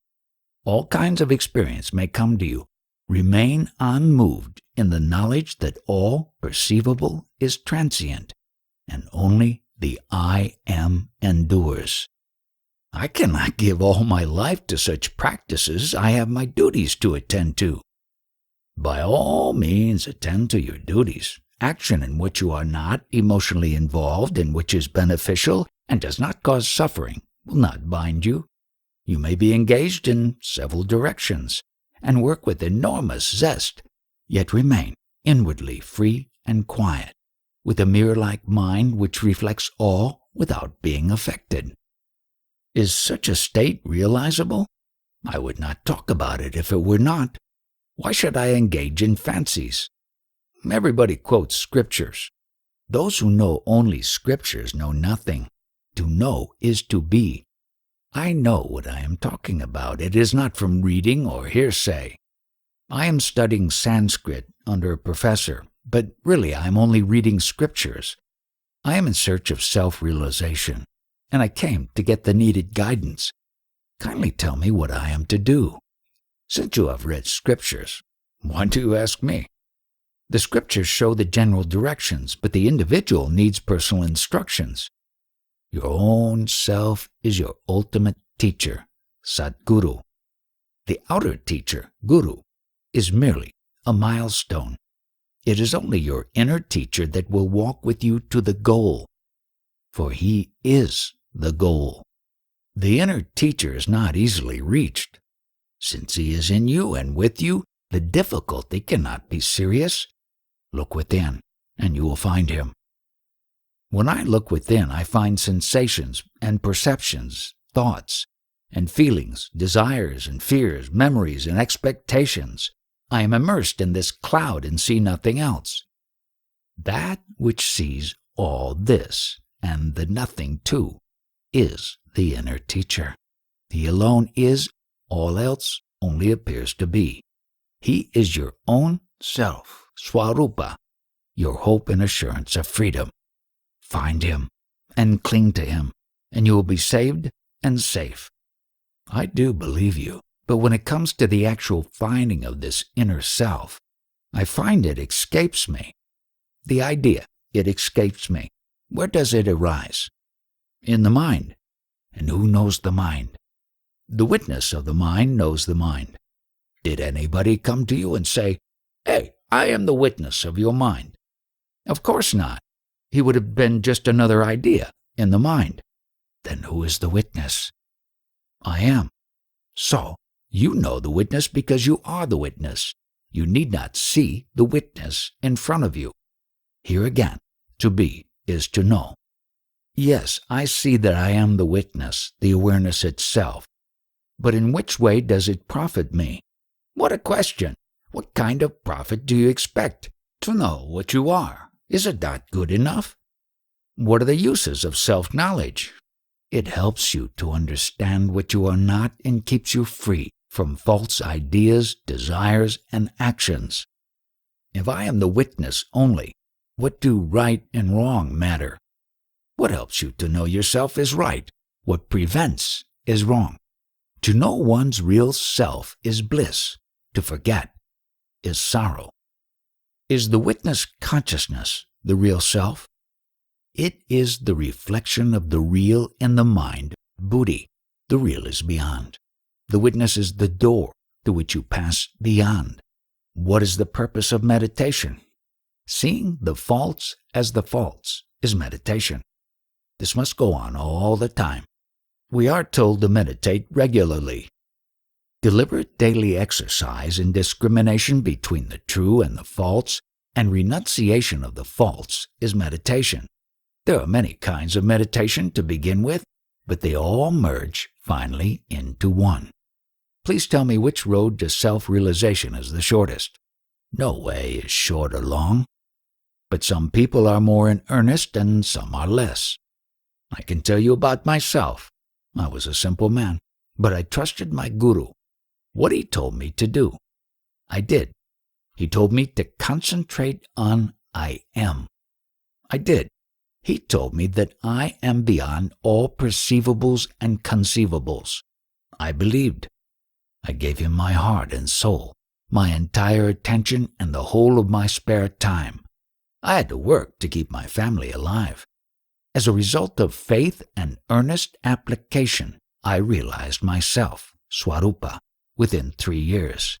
All kinds of experience may come to you. Remain unmoved in the knowledge that all perceivable is transient, and only the I am endures. I cannot give all my life to such practices. I have my duties to attend to. By all means, attend to your duties. Action in which you are not emotionally involved and which is beneficial and does not cause suffering will not bind you. You may be engaged in several directions and work with enormous zest, yet remain inwardly free and quiet, with a mirror-like mind which reflects all without being affected. Is such a state realizable? I would not talk about it if it were not. Why should I engage in fancies? Everybody quotes scriptures. Those who know only scriptures know nothing. To know is to be. I know what I am talking about. It is not from reading or hearsay. I am studying Sanskrit under a professor, but really I am only reading scriptures. I am in search of self-realization, and I came to get the needed guidance. Kindly tell me what I am to do. Since you have read scriptures, why do you ask me? The scriptures show the general directions, but the individual needs personal instructions. Your own self is your ultimate teacher, Satguru. The outer teacher, Guru, is merely a milestone. It is only your inner teacher that will walk with you to the goal, for he is the goal. The inner teacher is not easily reached. Since he is in you and with you, the difficulty cannot be serious. Look within, and you will find him. When I look within, I find sensations and perceptions, thoughts and feelings, desires and fears, memories and expectations. I am immersed in this cloud and see nothing else. That which sees all this, and the nothing too, is the inner teacher. He alone is, all else only appears to be. He is your own self, Swarupa, your hope and assurance of freedom. Find him and cling to him, and you will be saved and safe. I do believe you, but when it comes to the actual finding of this inner self, I find it escapes me. The idea, it escapes me. Where does it arise? In the mind. And who knows the mind? The witness of the mind knows the mind. Did anybody come to you and say, "Hey, I am the witness of your mind"? Of course not. He would have been just another idea in the mind. Then who is the witness? I am. So, you know the witness because you are the witness. You need not see the witness in front of you. Here again, to be is to know. Yes, I see that I am the witness, the awareness itself. But in which way does it profit me? What a question! What kind of profit do you expect? To know what you are. Is it not good enough? What are the uses of self-knowledge? It helps you to understand what you are not and keeps you free from false ideas, desires, and actions. If I am the witness only, what do right and wrong matter? What helps you to know yourself is right? What prevents is wrong? To know one's real self is bliss. To forget is sorrow. Is the witness consciousness the real self? It is the reflection of the real in the mind, buddhi. The real is beyond. The witness is the door to which you pass beyond. What is the purpose of meditation? Seeing the false as the false is meditation. This must go on all the time. We are told to meditate regularly. Deliberate daily exercise in discrimination between the true and the false and renunciation of the false is meditation. There are many kinds of meditation to begin with, but they all merge finally into one. Please tell me which road to self-realization is the shortest. No way is short or long. But some people are more in earnest and some are less. I can tell you about myself. I was a simple man, but I trusted my guru. What he told me to do, I did. He told me to concentrate on I am. I did. He told me that I am beyond all perceivables and conceivables. I believed. I gave him my heart and soul, my entire attention and the whole of my spare time. I had to work to keep my family alive. As a result of faith and earnest application, I realized myself, Swarupa, within 3 years.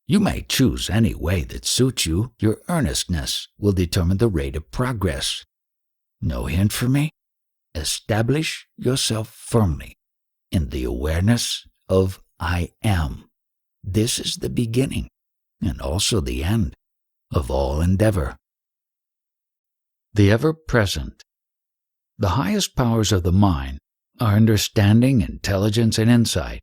You may choose any way that suits you. Your earnestness will determine the rate of progress. No hint for me? Establish yourself firmly in the awareness of I am. This is the beginning and also the end of all endeavor. The ever-present. The highest powers of the mind are understanding, intelligence, and insight.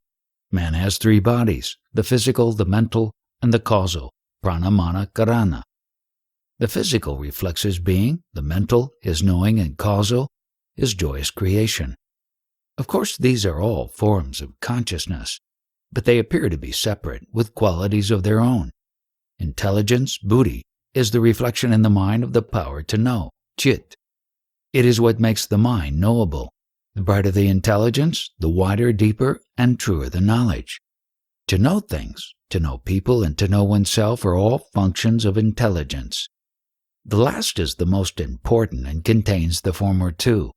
Man has 3 bodies, the physical, the mental, and the causal, prana, mana, karana. The physical reflects his being, the mental, his knowing, and causal, his joyous creation. Of course, these are all forms of consciousness, but they appear to be separate, with qualities of their own. Intelligence, buddhi, is the reflection in the mind of the power to know, chit. It is what makes the mind knowable. The brighter the intelligence, the wider, deeper, and truer the knowledge. To know things, to know people, and to know oneself are all functions of intelligence. The last is the most important and contains the former 2.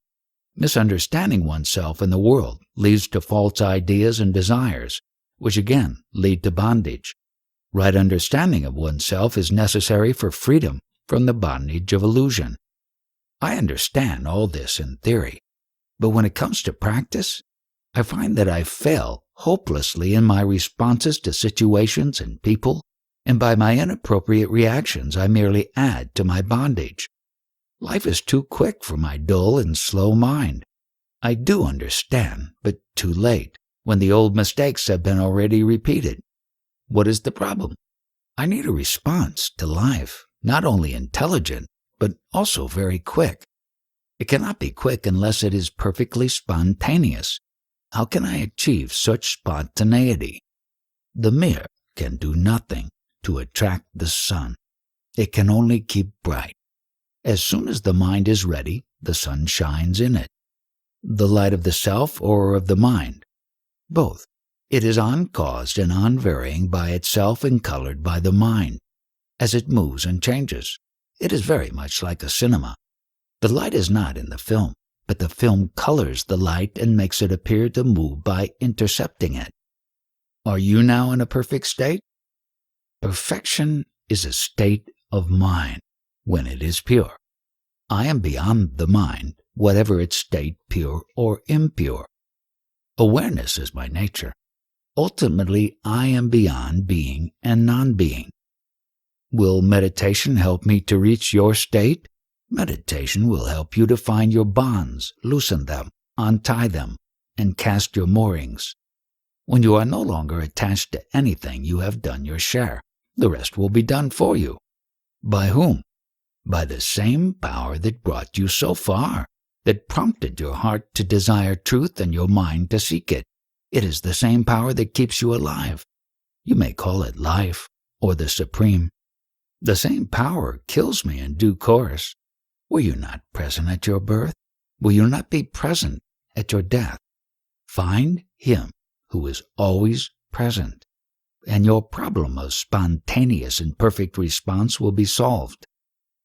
Misunderstanding oneself and the world leads to false ideas and desires, which again lead to bondage. Right understanding of oneself is necessary for freedom from the bondage of illusion. I understand all this in theory, but when it comes to practice, I find that I fail hopelessly in my responses to situations and people, and by my inappropriate reactions I merely add to my bondage. Life is too quick for my dull and slow mind. I do understand, but too late, when the old mistakes have been already repeated. What is the problem? I need a response to life, not only intelligent, but also very quick. It cannot be quick unless it is perfectly spontaneous. How can I achieve such spontaneity? The mirror can do nothing to attract the sun. It can only keep bright. As soon as the mind is ready, the sun shines in it. The light of the self or of the mind? Both. It is uncaused and unvarying by itself and colored by the mind, as it moves and changes. It is very much like a cinema. The light is not in the film, but the film colors the light and makes it appear to move by intercepting it. Are you now in a perfect state? Perfection is a state of mind when it is pure. I am beyond the mind, whatever its state, pure or impure. Awareness is my nature. Ultimately, I am beyond being and non-being. Will meditation help me to reach your state? Meditation will help you to find your bonds, loosen them, untie them, and cast your moorings. When you are no longer attached to anything, you have done your share. The rest will be done for you. By whom? By the same power that brought you so far, that prompted your heart to desire truth and your mind to seek it. It is the same power that keeps you alive. You may call it life or the supreme. The same power kills me in due course. Were you not present at your birth? Will you not be present at your death? Find him who is always present, and your problem of spontaneous and perfect response will be solved.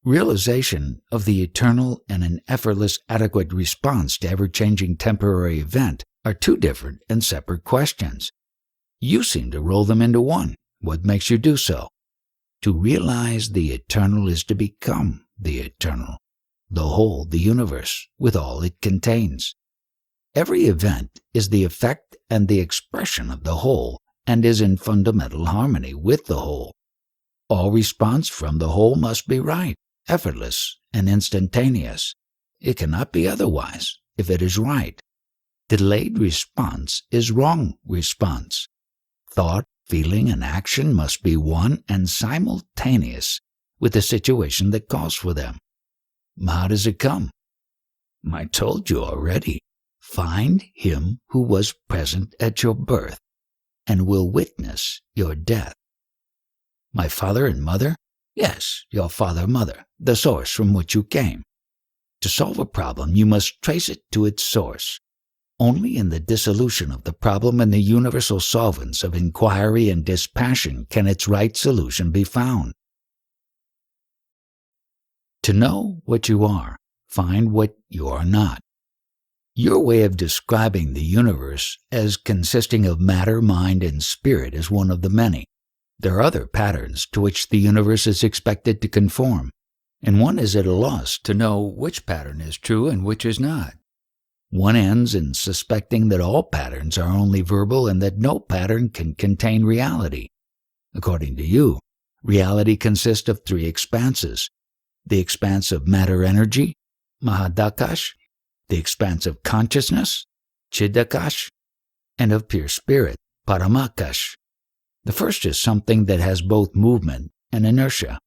Realization of the eternal and an effortless adequate response to ever-changing temporary event are two different and separate questions. You seem to roll them into one. What makes you do so? To realize the eternal is to become the eternal, the whole, the universe, with all it contains. Every event is the effect and the expression of the whole and is in fundamental harmony with the whole. All response from the whole must be right, effortless, and instantaneous. It cannot be otherwise if it is right. Delayed response is wrong response. Thought, feeling, and action must be one and simultaneous with the situation that calls for them. How does it come? I told you already. Find him who was present at your birth and will witness your death. My father and mother? Yes, your father, mother, the source from which you came. To solve a problem, you must trace it to its source. Only in the dissolution of the problem and the universal solvents of inquiry and dispassion can its right solution be found. To know what you are, find what you are not. Your way of describing the universe as consisting of matter, mind, and spirit is one of the many. There are other patterns to which the universe is expected to conform, and one is at a loss to know which pattern is true and which is not. One ends in suspecting that all patterns are only verbal and that no pattern can contain reality. According to you, reality consists of three expanses: the expanse of matter-energy, Mahadakash, the expanse of consciousness, Chidakash, and of pure spirit, Paramakash. The first is something that has both movement and inertia,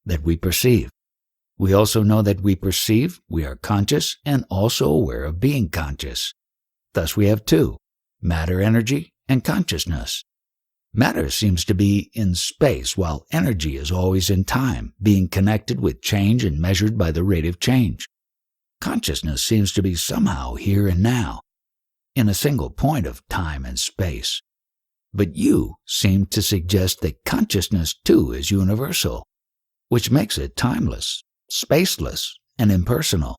that we perceive. We also know that we perceive, we are conscious, and also aware of being conscious. Thus we have two, matter-energy and consciousness. Matter seems to be in space, while energy is always in time, being connected with change and measured by the rate of change. Consciousness seems to be somehow here and now, in a single point of time and space. But you seem to suggest that consciousness too is universal, which makes it timeless, spaceless, and impersonal.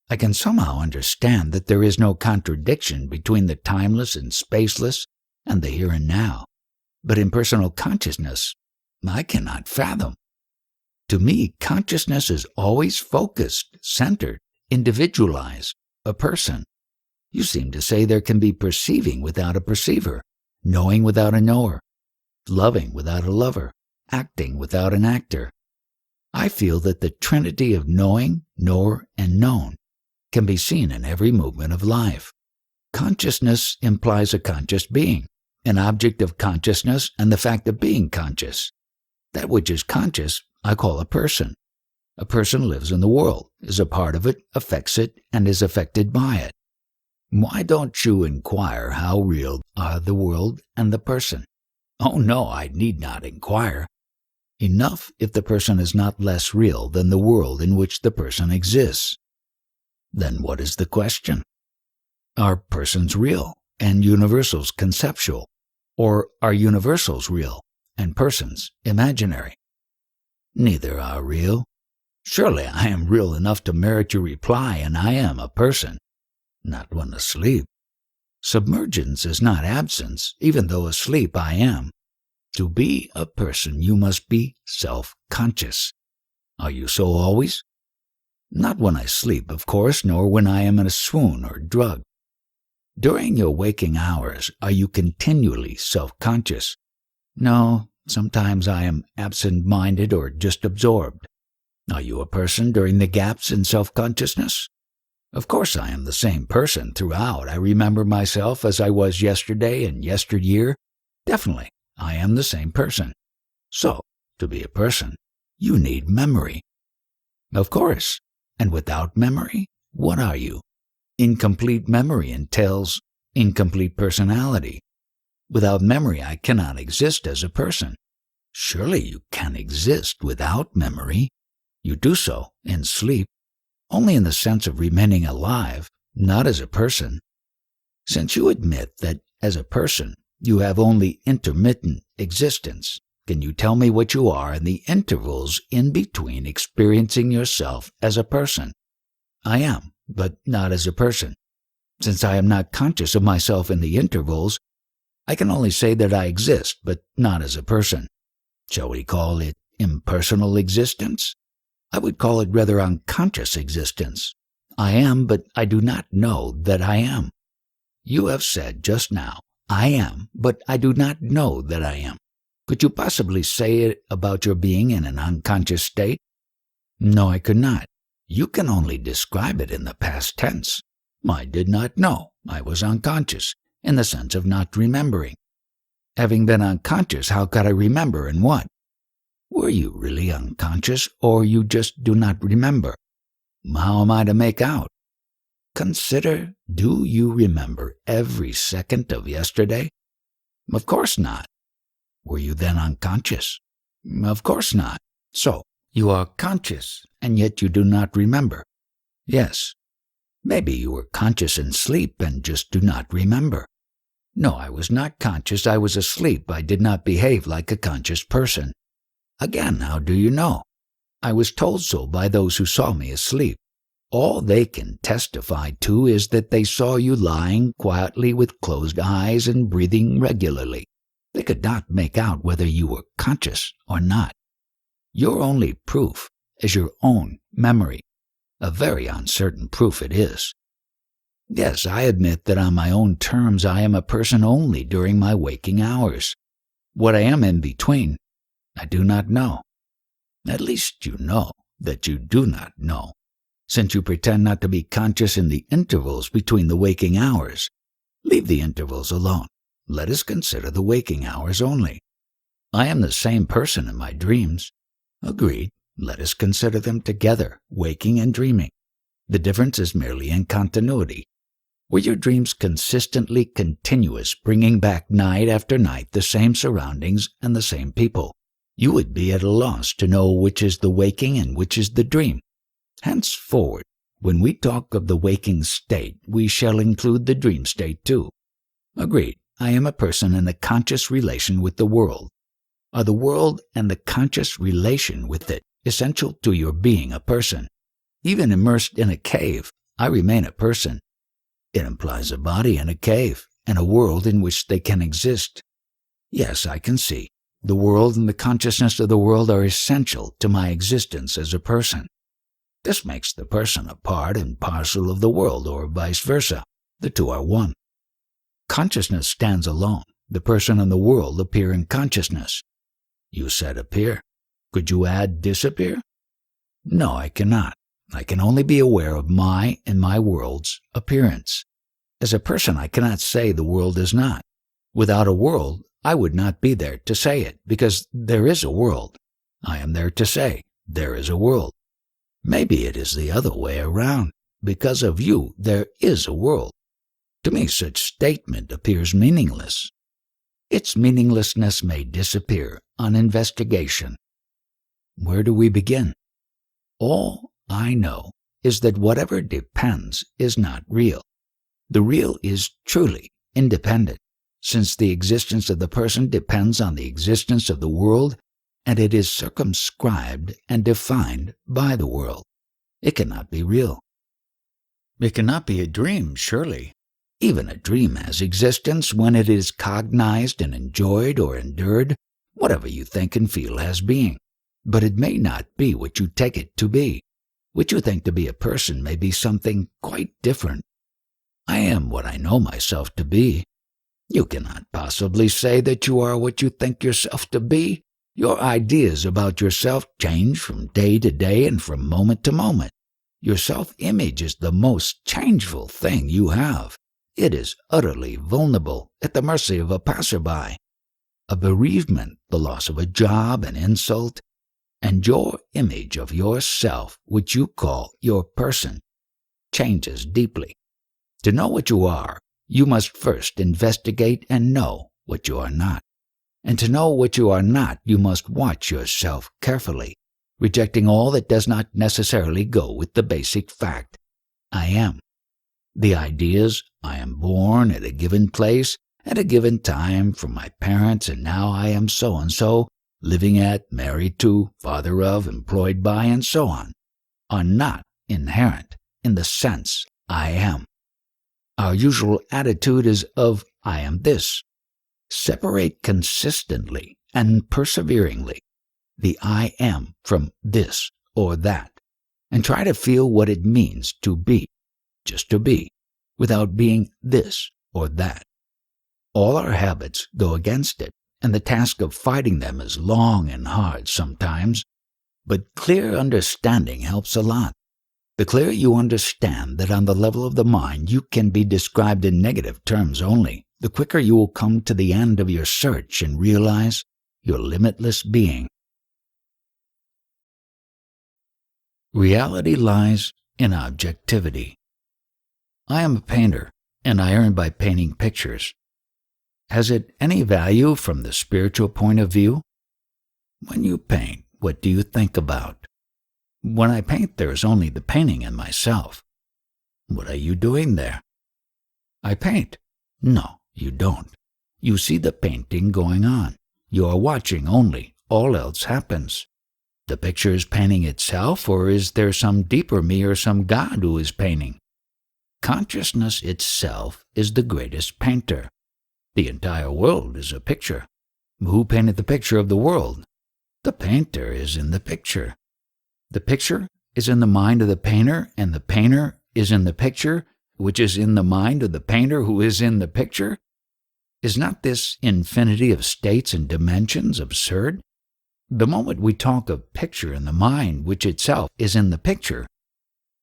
I can somehow understand that there is no contradiction between the timeless and spaceless and the here and now, but impersonal consciousness I cannot fathom. To me, consciousness is always focused, centered, individualized, a person. You seem to say there can be perceiving without a perceiver, knowing without a knower, loving without a lover, acting without an actor. I feel that the trinity of knowing, knower, and known can be seen in every movement of life. Consciousness implies a conscious being, an object of consciousness, and the fact of being conscious. That which is conscious I call a person. A person lives in the world, is a part of it, affects it, and is affected by it. Why don't you inquire how real are the world and the person? Oh no, I need not inquire. Enough if the person is not less real than the world in which the person exists. Then what is the question? Are persons real and universals conceptual? Or are universals real and persons imaginary? Neither are real. Surely I am real enough to merit your reply, and I am a person. Not when asleep. Submergence is not absence, even though asleep I am. To be a person, you must be self-conscious. Are you so always? Not when I sleep, of course, nor when I am in a swoon or drugged. During your waking hours, are you continually self-conscious? No, sometimes I am absent-minded or just absorbed. Are you a person during the gaps in self-consciousness? Of course I am the same person throughout. I remember myself as I was yesterday and yesteryear. Definitely, I am the same person. So, to be a person, you need memory. Of course, and without memory, what are you? Incomplete memory entails incomplete personality. Without memory, I cannot exist as a person. Surely you can exist without memory. You do so in sleep, only in the sense of remaining alive, not as a person. Since you admit that as a person you have only intermittent existence, can you tell me what you are in the intervals in between experiencing yourself as a person? I am, but not as a person. Since I am not conscious of myself in the intervals, I can only say that I exist, but not as a person. Shall we call it impersonal existence? I would call it rather unconscious existence. I am, but I do not know that I am. You have said just now, I am, but I do not know that I am. Could you possibly say it about your being in an unconscious state? No, I could not. You can only describe it in the past tense. I did not know. I was unconscious, in the sense of not remembering. Having been unconscious, how could I remember and what? Were you really unconscious, or you just do not remember? How am I to make out? Consider, do you remember every second of yesterday? Of course not. Were you then unconscious? Of course not. So, you are conscious, and yet you do not remember. Yes. Maybe you were conscious in sleep and just do not remember. No, I was not conscious. I was asleep. I did not behave like a conscious person. Again, how do you know? I was told so by those who saw me asleep. All they can testify to is that they saw you lying quietly with closed eyes and breathing regularly. They could not make out whether you were conscious or not. Your only proof is your own memory. A very uncertain proof it is. Yes, I admit that on my own terms I am a person only during my waking hours. What I am in between, I do not know. At least you know that you do not know, since you pretend not to be conscious in the intervals between the waking hours. Leave the intervals alone. Let us consider the waking hours only. I am the same person in my dreams. Agreed. Let us consider them together, waking and dreaming. The difference is merely in continuity. Were your dreams consistently continuous, bringing back night after night the same surroundings and the same people, you would be at a loss to know which is the waking and which is the dream. Henceforward, when we talk of the waking state, we shall include the dream state too. Agreed. I am a person in a conscious relation with the world. Are the world and the conscious relation with it essential to your being a person? Even immersed in a cave, I remain a person. It implies a body and a cave, and a world in which they can exist. Yes, I can see. The world and the consciousness of the world are essential to my existence as a person. This makes the person a part and parcel of the world, or vice versa. The two are one. Consciousness stands alone. The person and the world appear in consciousness. You said appear. Could you add disappear? No, I cannot. I can only be aware of my and my world's appearance. As a person, I cannot say the world is not. Without a world, I would not be there to say it, because there is a world. I am there to say there is a world. Maybe it is the other way around. Because of you, there is a world. To me, such statement appears meaningless. Its meaninglessness may disappear on investigation. Where do we begin? All I know is that whatever depends is not real. The real is truly independent, since the existence of the person depends on the existence of the world, and it is circumscribed and defined by the world. It cannot be real. It cannot be a dream, surely. Even a dream has existence when it is cognized and enjoyed or endured. Whatever you think and feel has being, but it may not be what you take it to be. What you think to be a person may be something quite different. I am what I know myself to be. You cannot possibly say that you are what you think yourself to be. Your ideas about yourself change from day to day and from moment to moment. Your self-image is the most changeful thing you have. It is utterly vulnerable, at the mercy of a passerby. A bereavement, the loss of a job, an insult, and your image of yourself, which you call your person, changes deeply. To know what you are, you must first investigate and know what you are not. And to know what you are not, you must watch yourself carefully, rejecting all that does not necessarily go with the basic fact, I am. The ideas, I am born at a given place, at a given time, from my parents, and now I am so-and-so, living at, married to, father of, employed by, and so on, are not inherent in the sense I am. Our usual attitude is of I am this. Separate consistently and perseveringly the I am from this or that, and try to feel what it means to be, just to be, without being this or that. All our habits go against it, and the task of fighting them is long and hard sometimes, but clear understanding helps a lot. The clearer you understand that on the level of the mind you can be described in negative terms only, the quicker you will come to the end of your search and realize your limitless being. Reality lies in objectivity. I am a painter, and I earn by painting pictures. Has it any value from the spiritual point of view? When you paint, what do you think about? When I paint, there is only the painting and myself. What are you doing there? I paint. No, you don't. You see the painting going on. You are watching only. All else happens. The picture is painting itself, or is there some deeper me or some God who is painting? Consciousness itself is the greatest painter. The entire world is a picture. Who painted the picture of the world? The painter is in the picture. The picture is in the mind of the painter, and the painter is in the picture, which is in the mind of the painter who is in the picture. Is not this infinity of states and dimensions absurd? The moment we talk of picture in the mind, which itself is in the picture,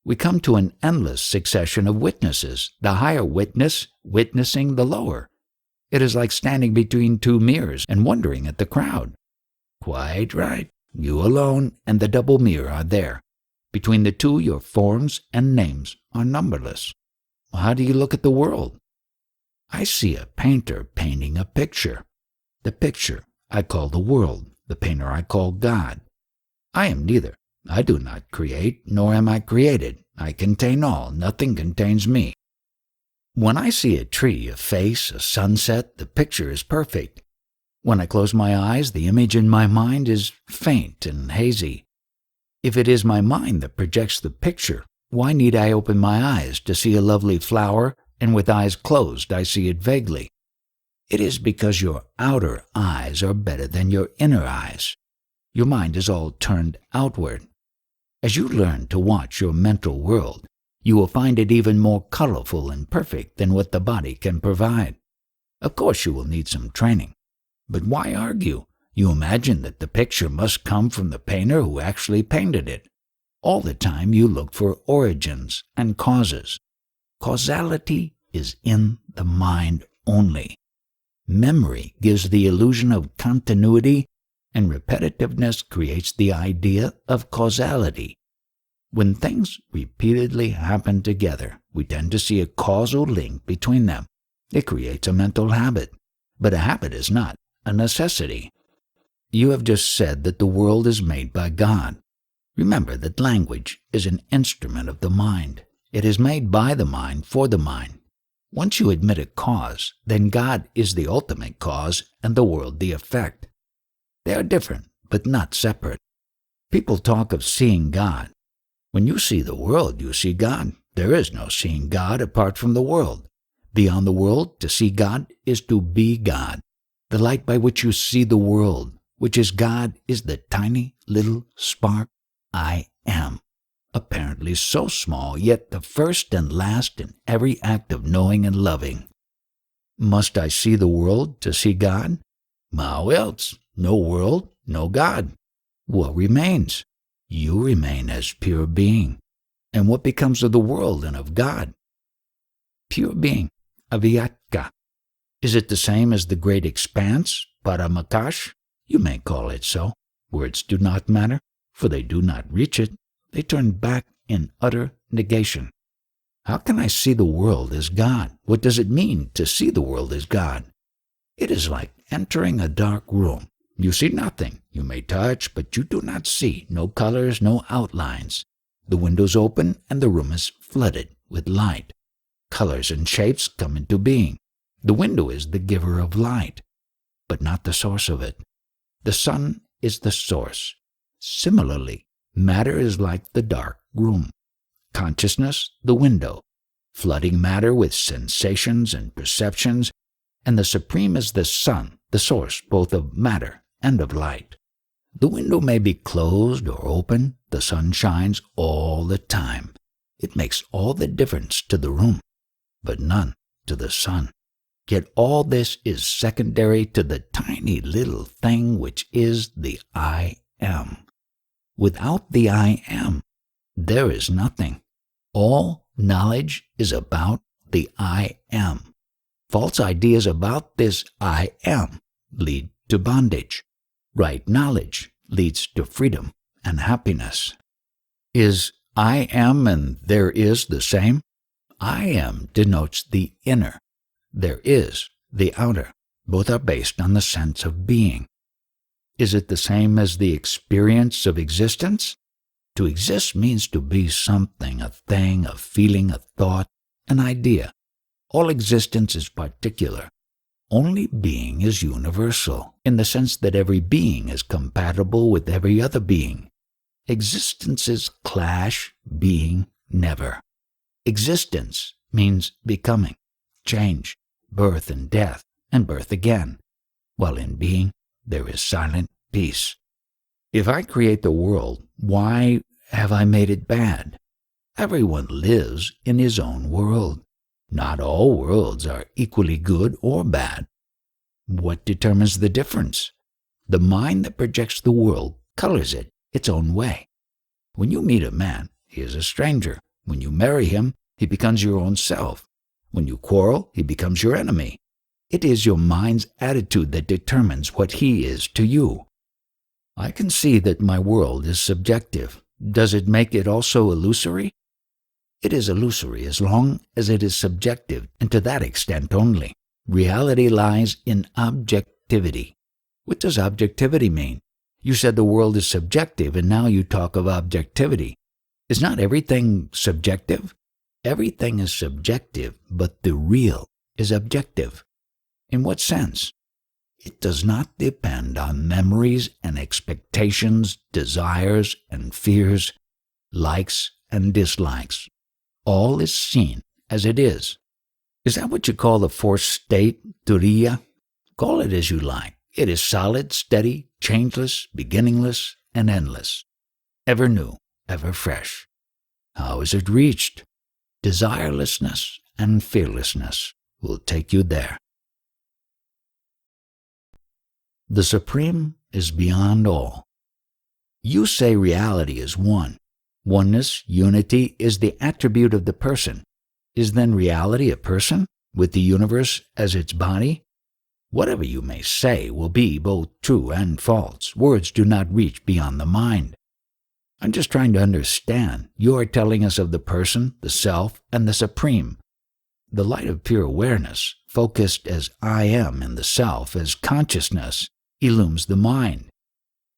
we come to an endless succession of witnesses, the higher witness witnessing the lower. It is like standing between two mirrors and wondering at the crowd. Quite right. You alone and the double mirror are there. Between the two, your forms and names are numberless. How do you look at the world? I see a painter painting a picture. The picture I call the world, the painter I call God. I am neither. I do not create, nor am I created. I contain all. Nothing contains me. When I see a tree, a face, a sunset, the picture is perfect. When I close my eyes, the image in my mind is faint and hazy. If it is my mind that projects the picture, why need I open my eyes to see a lovely flower, and with eyes closed I see it vaguely? It is because your outer eyes are better than your inner eyes. Your mind is all turned outward. As you learn to watch your mental world, you will find it even more colorful and perfect than what the body can provide. Of course you will need some training. But why argue? You imagine that the picture must come from the painter who actually painted it. All the time you look for origins and causes. Causality is in the mind only. Memory gives the illusion of continuity, and repetitiveness creates the idea of causality. When things repeatedly happen together, we tend to see a causal link between them. It creates a mental habit, but a habit is not a necessity. You have just said that the world is made by God. Remember that language is an instrument of the mind. It is made by the mind for the mind. Once you admit a cause, then God is the ultimate cause and the world the effect. They are different, but not separate. People talk of seeing God. When you see the world, you see God. There is no seeing God apart from the world. Beyond the world, to see God is to be God. The light by which you see the world, which is God, is the tiny little spark I am. Apparently so small, yet the first and last in every act of knowing and loving. Must I see the world to see God? How else? No world, no God. What remains? You remain as pure being. And what becomes of the world and of God? Pure being, avyakta. Is it the same as the great expanse, paramakash? You may call it so. Words do not matter, for they do not reach it. They turn back in utter negation. How can I see the world as God? What does it mean to see the world as God? It is like entering a dark room. You see nothing. You may touch, but you do not see. No colors, no outlines. The windows open and the room is flooded with light. Colors and shapes come into being. The window is the giver of light, but not the source of it. The sun is the source. Similarly, matter is like the dark room. Consciousness, the window, flooding matter with sensations and perceptions, and the Supreme is the sun, the source both of matter and of light. The window may be closed or open. The sun shines all the time. It makes all the difference to the room, but none to the sun. Yet all this is secondary to the tiny little thing which is the I am. Without the I am, there is nothing. All knowledge is about the I am. False ideas about this I am lead to bondage. Right knowledge leads to freedom and happiness. Is I am and there is the same? I am denotes the inner. There is the outer. Both are based on the sense of being. Is it the same as the experience of existence? To exist means to be something, a thing, a feeling, a thought, an idea. All existence is particular. Only being is universal, in the sense that every being is compatible with every other being. Existences clash, being never. Existence means becoming, change, birth and birth again, while in being there is silent peace. If I create the world, why have I made it bad? Everyone lives in his own world. Not all worlds are equally good or bad. What determines the difference? The mind that projects the world colors it its own way. When you meet a man, he is a stranger. When you marry him, he becomes your own self. When you quarrel, he becomes your enemy. It is your mind's attitude that determines what he is to you. I can see that my world is subjective. Does it make it also illusory? It is illusory as long as it is subjective, and to that extent only. Reality lies in objectivity. What does objectivity mean? You said the world is subjective, and now you talk of objectivity. Is not everything subjective? Everything is subjective, but the real is objective. In what sense? It does not depend on memories and expectations, desires and fears, likes and dislikes. All is seen as it is. Is that what you call the fourth state, turiya? Call it as you like. It is solid, steady, changeless, beginningless, and endless. Ever new, ever fresh. How is it reached? Desirelessness and fearlessness will take you there. The Supreme is beyond all. You say reality is one. Oneness, unity, is the attribute of the person. Is then reality a person, with the universe as its body? Whatever you may say will be both true and false. Words do not reach beyond the mind. I'm just trying to understand. You are telling us of the person, the self, and the supreme. The light of pure awareness, focused as I am in the self, as consciousness, illumes the mind.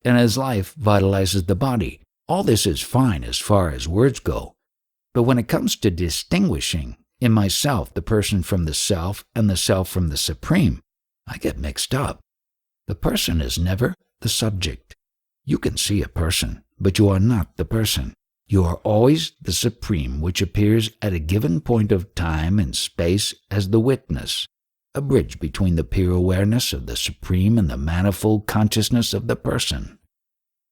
And as life vitalizes the body. All this is fine as far as words go. But when it comes to distinguishing in myself the person from the self and the self from the supreme, I get mixed up. The person is never the subject. You can see a person, but you are not the person. You are always the supreme, which appears at a given point of time and space as the witness, a bridge between the pure awareness of the supreme and the manifold consciousness of the person.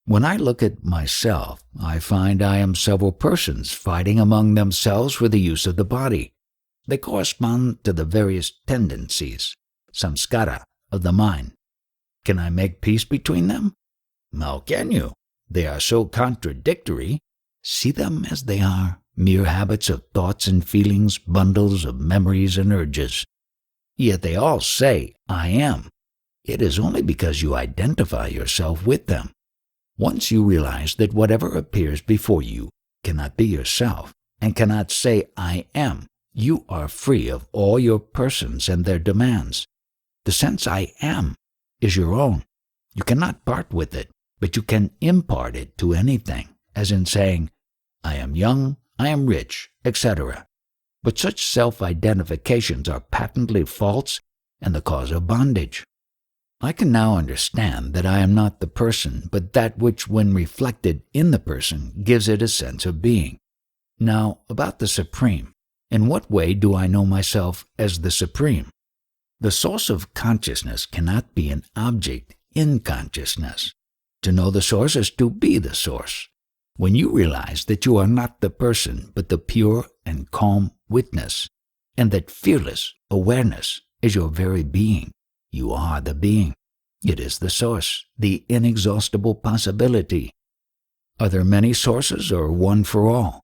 When I look at myself, I find I am several persons fighting among themselves for the use of the body. They correspond to the various tendencies, samskara, of the mind. Can I make peace between them? How can you? They are so contradictory. See them as they are, mere habits of thoughts and feelings, bundles of memories and urges. Yet they all say, I am. It is only because you identify yourself with them. Once you realize that whatever appears before you cannot be yourself and cannot say, I am, you are free of all your persons and their demands. The sense I am is your own. You cannot part with it, but you can impart it to anything, as in saying, I am young, I am rich, etc. But such self-identifications are patently false and the cause of bondage. I can now understand that I am not the person, but that which, when reflected in the person, gives it a sense of being. Now, about the Supreme. In what way do I know myself as the Supreme? The source of consciousness cannot be an object in consciousness. To know the source is to be the source. When you realize that you are not the person, but the pure and calm witness, and that fearless awareness is your very being, you are the being. It is the source, the inexhaustible possibility. Are there many sources or one for all?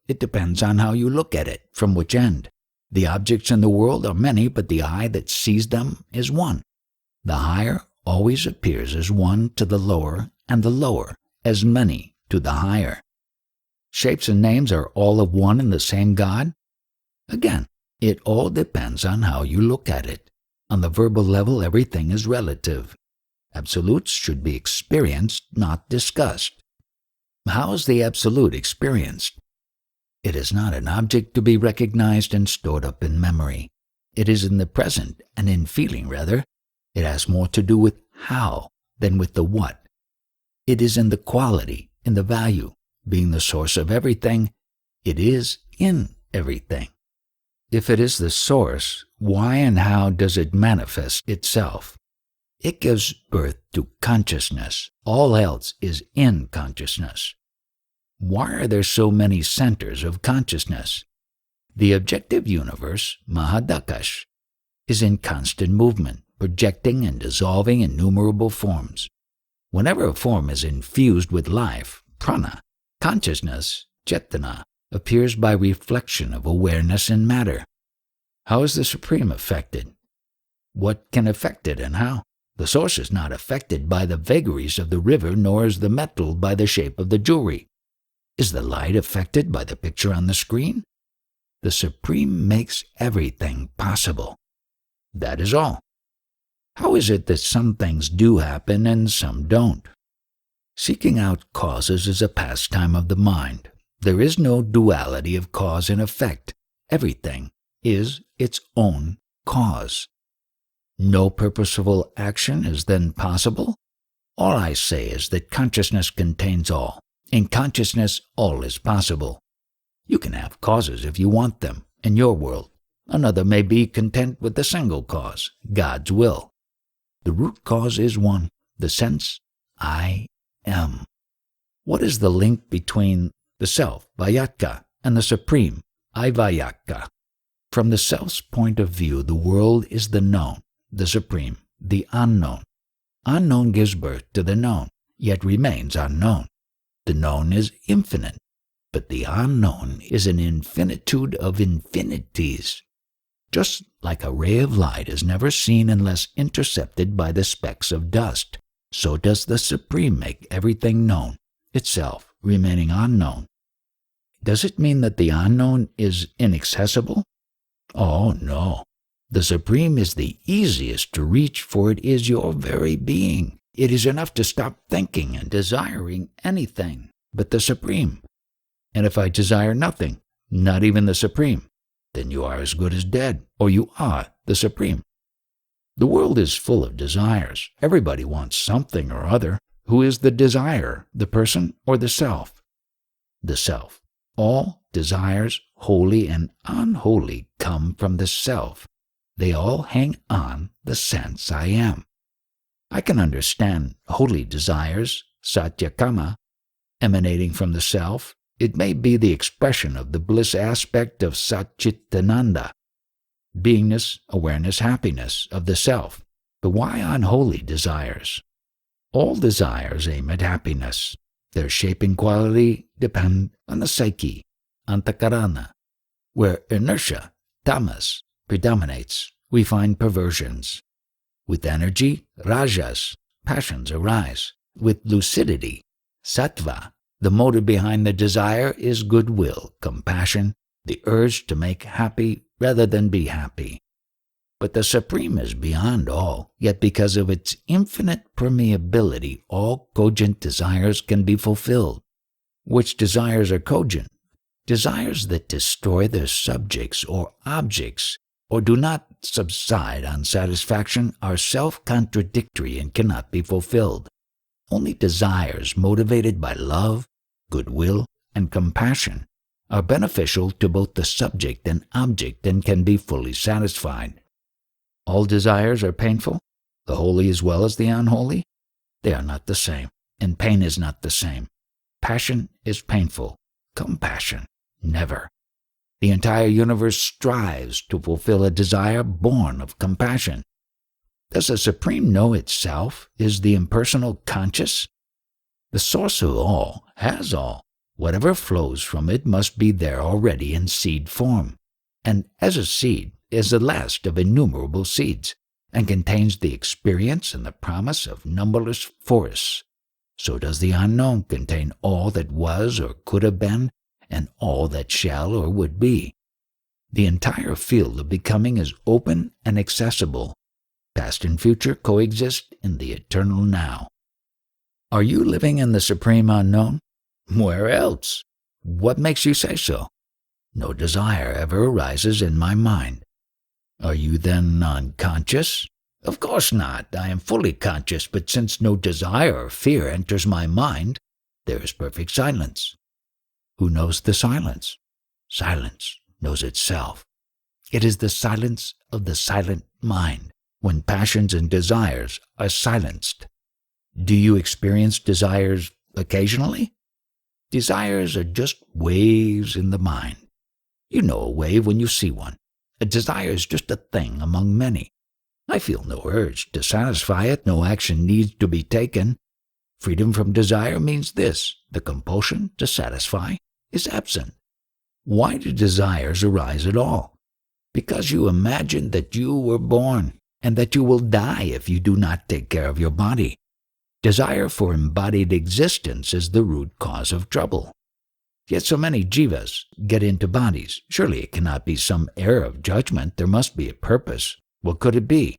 It depends on how you look at it, from which end. The objects in the world are many, but the eye that sees them is one. The higher always appears as one to the lower, and the lower as many to the higher. Shapes and names are all of one and the same God? Again, it all depends on how you look at it. On the verbal level, everything is relative. Absolutes should be experienced, not discussed. How is the Absolute experienced? It is not an object to be recognized and stored up in memory. It is in the present, and in feeling, rather. It has more to do with how than with the what. It is in the quality, in the value. Being the source of everything, it is in everything. If it is the source, why and how does it manifest itself? It gives birth to consciousness. All else is in consciousness. Why are there so many centers of consciousness? The objective universe, Mahadakash, is in constant movement, projecting and dissolving innumerable forms. Whenever a form is infused with life, prana, consciousness, chetana, appears by reflection of awareness in matter. How is the Supreme affected? What can affect it and how? The source is not affected by the vagaries of the river, nor is the metal by the shape of the jewelry. Is the light affected by the picture on the screen? The Supreme makes everything possible. That is all. How is it that some things do happen and some don't? Seeking out causes is a pastime of the mind. There is no duality of cause and effect. Everything is its own cause. No purposeful action is then possible. All I say is that consciousness contains all. In consciousness, all is possible. You can have causes if you want them, in your world. Another may be content with the single cause, God's will. The root cause is one, the sense, I am. What is the link between the self, Vayatka, and the Supreme, Ivayaka? From the self's point of view, the world is the known, the Supreme, the unknown. Unknown gives birth to the known, yet remains unknown. The known is infinite, but the unknown is an infinitude of infinities. Just like a ray of light is never seen unless intercepted by the specks of dust, so does the Supreme make everything known, itself remaining unknown. Does it mean that the unknown is inaccessible? Oh, no. The Supreme is the easiest to reach, for it is your very being. It is enough to stop thinking and desiring anything but the Supreme. And if I desire nothing, not even the Supreme, then you are as good as dead, or you are the Supreme. The world is full of desires. Everybody wants something or other. Who is the desire, the person or the self? The self. All desires, holy and unholy, come from the self. They all hang on the sense I am. I can understand holy desires, satyakama, emanating from the self. It may be the expression of the bliss aspect of Satchitananda, beingness, awareness, happiness of the self. But why unholy desires? All desires aim at happiness. Their shaping quality depend on the psyche, antakarana. Where inertia, tamas, predominates, we find perversions. With energy, rajas, passions arise. With lucidity, sattva, the motive behind the desire is goodwill, compassion, the urge to make happy rather than be happy. But the Supreme is beyond all, yet because of its infinite permeability, all cogent desires can be fulfilled. Which desires are cogent? Desires that destroy their subjects or objects, or do not subside on satisfaction, are self-contradictory and cannot be fulfilled. Only desires motivated by love, goodwill, and compassion are beneficial to both the subject and object and can be fully satisfied. All desires are painful, the holy as well as the unholy. They are not the same, and pain is not the same. Passion is painful, compassion never. The entire universe strives to fulfill a desire born of compassion. Does the Supreme know itself? Is the impersonal conscious? The source of all has all. Whatever flows from it must be there already in seed form, and as a seed is the last of innumerable seeds, and contains the experience and the promise of numberless forests. So does the unknown contain all that was or could have been, and all that shall or would be. The entire field of becoming is open and accessible. Past and future coexist in the eternal now. Are you living in the Supreme Unknown? Where else? What makes you say so? No desire ever arises in my mind. Are you then unconscious? Of course not. I am fully conscious, but since no desire or fear enters my mind, there is perfect silence. Who knows the silence? Silence knows itself. It is the silence of the silent mind, when passions and desires are silenced. Do you experience desires occasionally? Desires are just waves in the mind. You know a wave when you see one. A desire is just a thing among many. I feel no urge to satisfy it, no action needs to be taken. Freedom from desire means this: the compulsion to satisfy is absent. Why do desires arise at all? Because you imagine that you were born, and that you will die if you do not take care of your body. Desire for embodied existence is the root cause of trouble. Yet so many jivas get into bodies. Surely it cannot be some error of judgment. There must be a purpose. What could it be?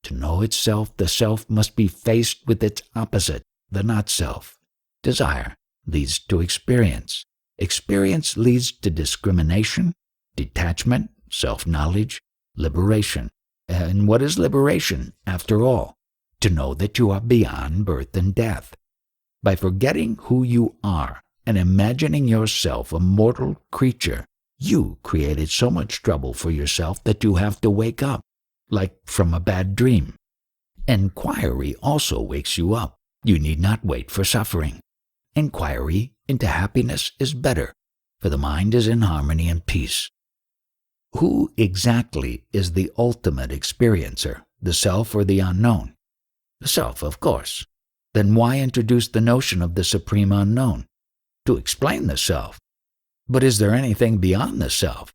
To know itself, the self must be faced with its opposite, the not-self. Desire leads to experience. Experience leads to discrimination, detachment, self-knowledge, liberation. And what is liberation, after all? To know that you are beyond birth and death. By forgetting who you are and imagining yourself a mortal creature, you created so much trouble for yourself that you have to wake up, like from a bad dream. Inquiry also wakes you up. You need not wait for suffering. Inquiry into happiness is better, for the mind is in harmony and peace. Who exactly is the ultimate experiencer, the self or the unknown? The self, of course. Then why introduce the notion of the Supreme Unknown? To explain the self. But is there anything beyond the self?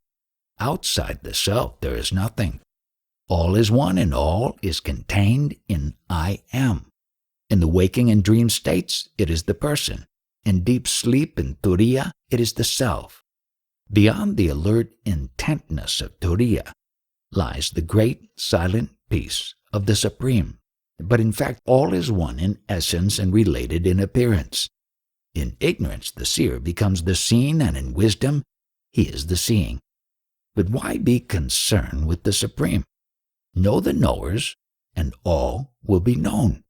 Outside the self there is nothing. All is one and all is contained in I am. In the waking and dream states, it is the person. In deep sleep in turiya, it is the self. Beyond the alert intentness of turiya lies the great silent peace of the Supreme. But in fact, all is one in essence and related in appearance. In ignorance, the seer becomes the seen, and in wisdom, he is the seeing. But why be concerned with the Supreme? Know the knowers, and all will be known.